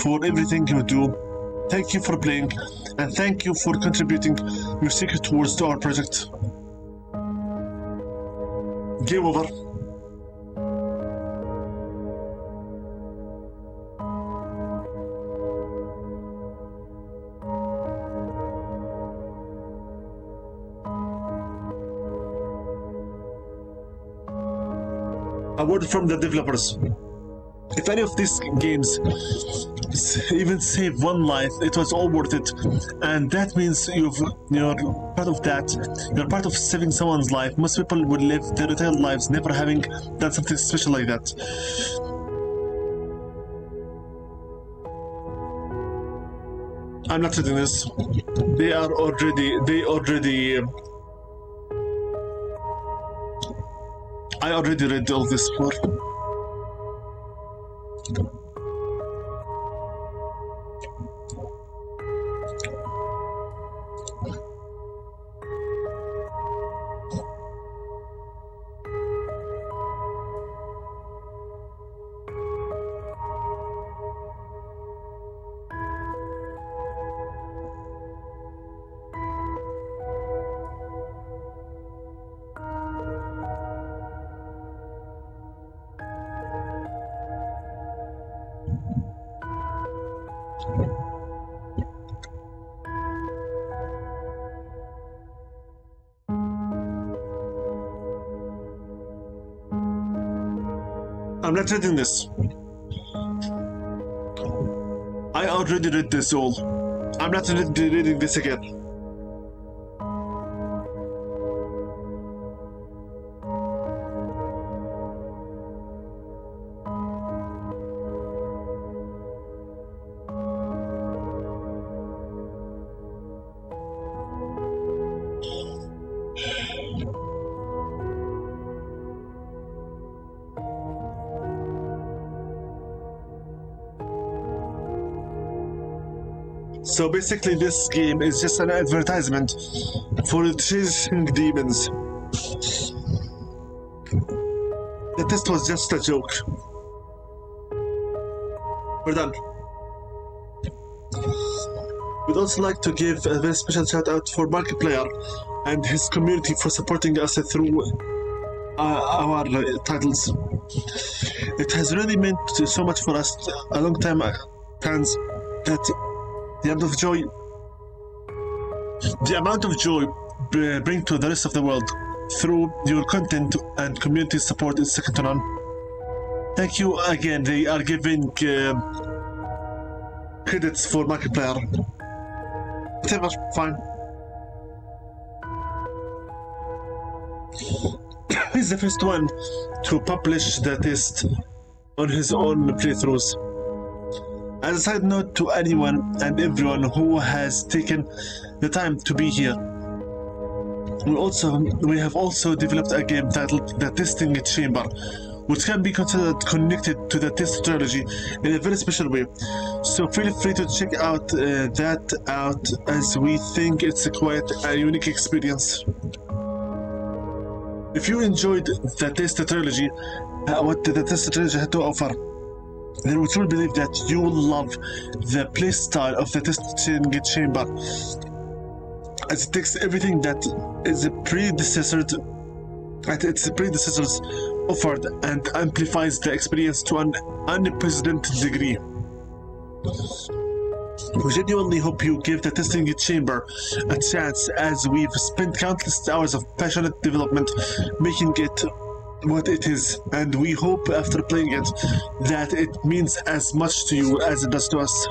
for everything you do. Thank you for playing, and thank you for contributing your secret words to our project. Game over. A word from the developers. If any of these games even save one life, it was all worth it. And that means you're part of that. You're part of saving someone's life. Most people would live their entire lives never having done something special like that. I'm not reading this. They already. I already read all this before. I'm not reading this. I already read this all. I'm not reading this again. So basically this game is just an advertisement for chasing demons. The test was just a joke. We're done. We'd also like to give a very special shout out for Markiplier and his community for supporting us through our titles. It has really meant so much for us, a long time fans, that the amount of joy bring to the rest of the world through your content and community support is second to none. Thank you again. They are giving credits for Markiplier. Whatever, fine. He's the first one to publish the test on his own playthroughs. As a side note to anyone and everyone who has taken the time to be here, we have also developed a game titled The Testing Chamber, which can be considered connected to the test trilogy in a very special way. So feel free to check that out, as we think it's quite a unique experience. If you enjoyed the test trilogy, what the test trilogy had to offer, then we truly believe that you will love the playstyle of the testing chamber, as it takes everything that its predecessors offered and amplifies the experience to an unprecedented degree. We genuinely hope you give the testing chamber a chance, as we've spent countless hours of passionate development making it what it is, and we hope after playing it that it means as much to you as it does to us.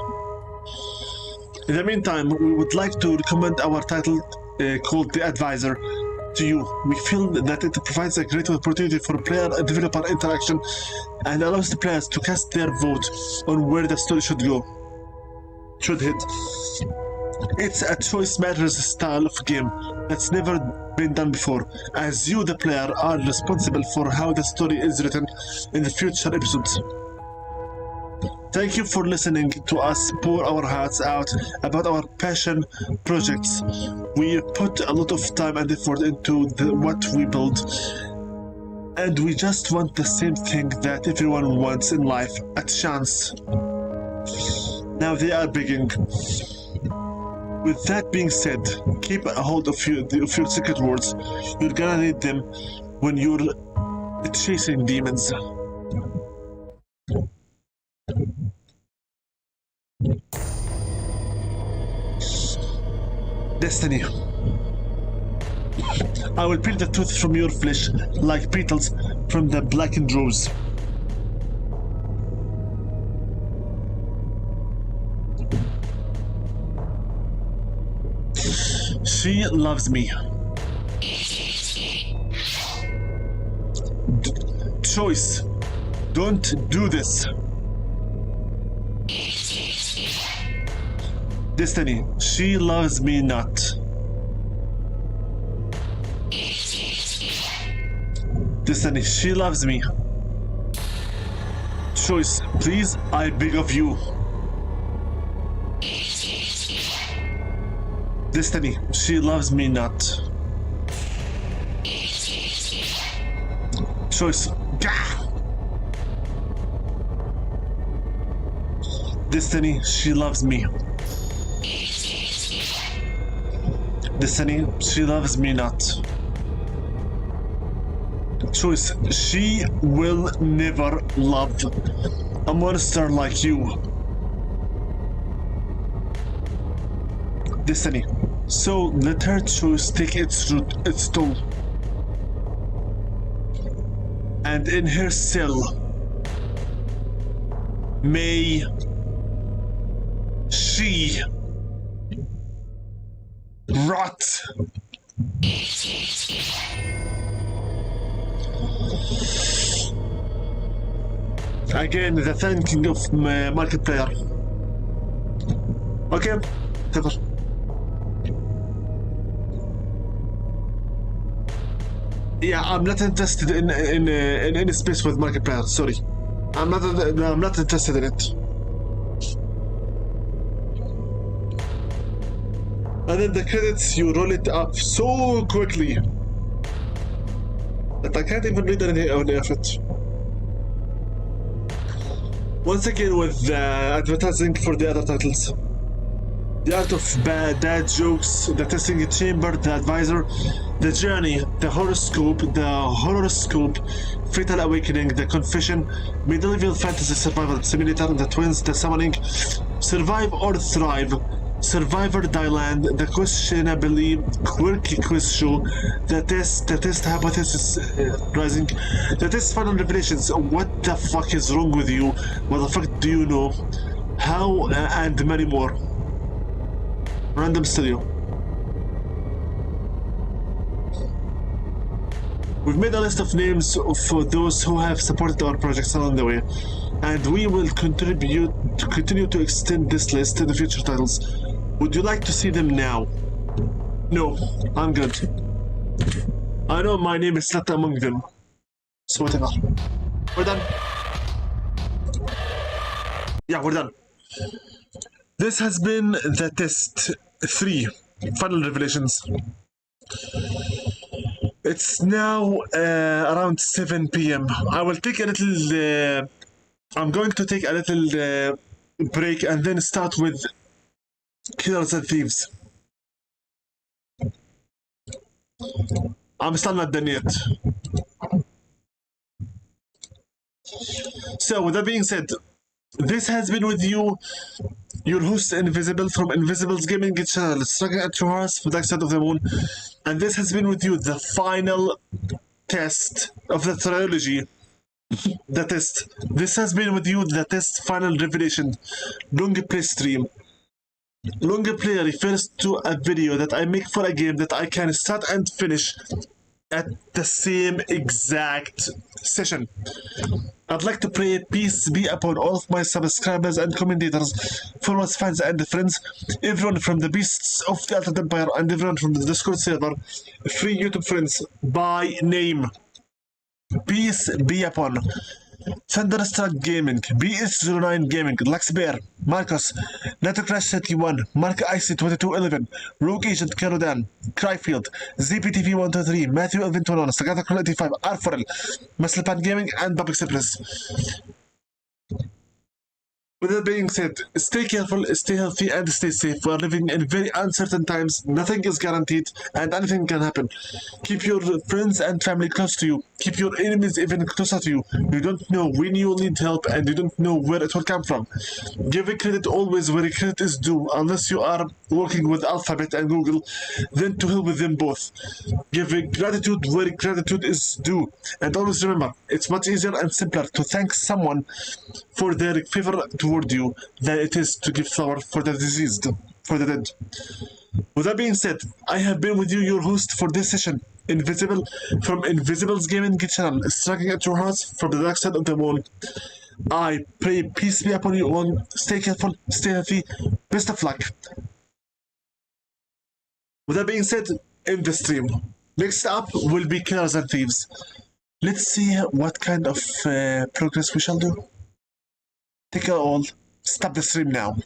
In the meantime, we would like to recommend our title called The Advisor to you. We feel that it provides a great opportunity for player and developer interaction and allows the players to cast their vote on where the story should head. It's a choice matters style of game that's never been done before, as you, the player, are responsible for how the story is written in the future episodes. Thank you for listening to us pour our hearts out about our passion projects. We put a lot of time and effort into what we build, and we just want the same thing that everyone wants in life: a chance. Now they are begging. With that being said, keep a hold of your secret words. You're gonna need them when you're chasing demons. Destiny. I will peel the tooth from your flesh like petals from the blackened rose. She loves me. Choice. Don't do this. Destiny. She loves me not. Destiny. She loves me. Choice. Please, I beg of you. Destiny. She loves me not. Choice. Gah! Destiny. She loves me. Destiny. She loves me not. Choice. She will never love a monster like you. Destiny. So let her choice take its root, its toll. And in her cell, may she rot. Again, the thanking of Markiplier. Okay, تفضل. Yeah, I'm not interested in any space with Markiplier. Sorry, I'm not interested in it. And then the credits, you roll it up so quickly that I can't even read any of it. Once again with the advertising for the other titles. The Art of Dad Jokes, The Testing Chamber, The Advisor, The Journey, The Horoscope, Fatal Awakening, The Confession, Medieval Fantasy Survival Simulator, The Twins, The Summoning, Survive or Thrive, Survivor Dyland, The Questionably Quirky Quiz Show, The Test Hypothesis Rising, The Test Final Revelations. What the fuck is wrong with you? What the fuck do you know? How and many more. Random Studio. We've made a list of names for those who have supported our projects along the way, and we will continue to extend this list to the future titles. Would you like to see them now? No, I'm good. I know my name is not among them, so whatever. We're done. Yeah, we're done. This has been the test 3, Final Revelations. It's now around 7 p.m. I will take a little... I'm going to take a little break and then start with Killers and Thieves. I'm still not done yet. So, with that being said, this has been with you, your host Invisible from Invisible's Gaming channel, struggling at your hearts for the dark side of the moon. And this has been with you, the final test of the trilogy. The test. This has been with you, the test final revelation. Long play stream. Long play refers to a video that I make for a game that I can start and finish at the same exact session. I'd like to pray peace be upon all of my subscribers and commentators, followers, fans, and friends, everyone from the Beasts of the Altered Empire, and everyone from the Discord server, free YouTube friends by name. Peace be upon Thunderstruck Gaming, BS09 Gaming, Luxbear, Marcus, NatoCrash31, Mark IC2211, Rogue Agent Carodan, Cryfield, ZPTV123, Matthew Elvin21, Sagata85, Arforel, Musclepan Gaming, and Public Surplus. With that being said, stay careful, stay healthy, and stay safe. We are living in very uncertain times. Nothing is guaranteed, and anything can happen. Keep your friends and family close to you. Keep your enemies even closer to you. You don't know when you will need help, and you don't know where it will come from. Give credit always where credit is due, unless you are working with Alphabet and Google, then to hell with them both. Give gratitude where gratitude is due. And always remember, it's much easier and simpler to thank someone for their favor toward you than it is to give flower for the diseased, for the dead. With that being said, I have been with you, your host for this session, Invisible, from Invisible's Gaming Channel, striking at your hearts from the dark side of the moon. I pray peace be upon you all. Stay careful, stay healthy. Best of luck. With that being said, in the stream, next up will be Killers and Thieves. Let's see what kind of progress we shall do. Take care all. Stop the stream now.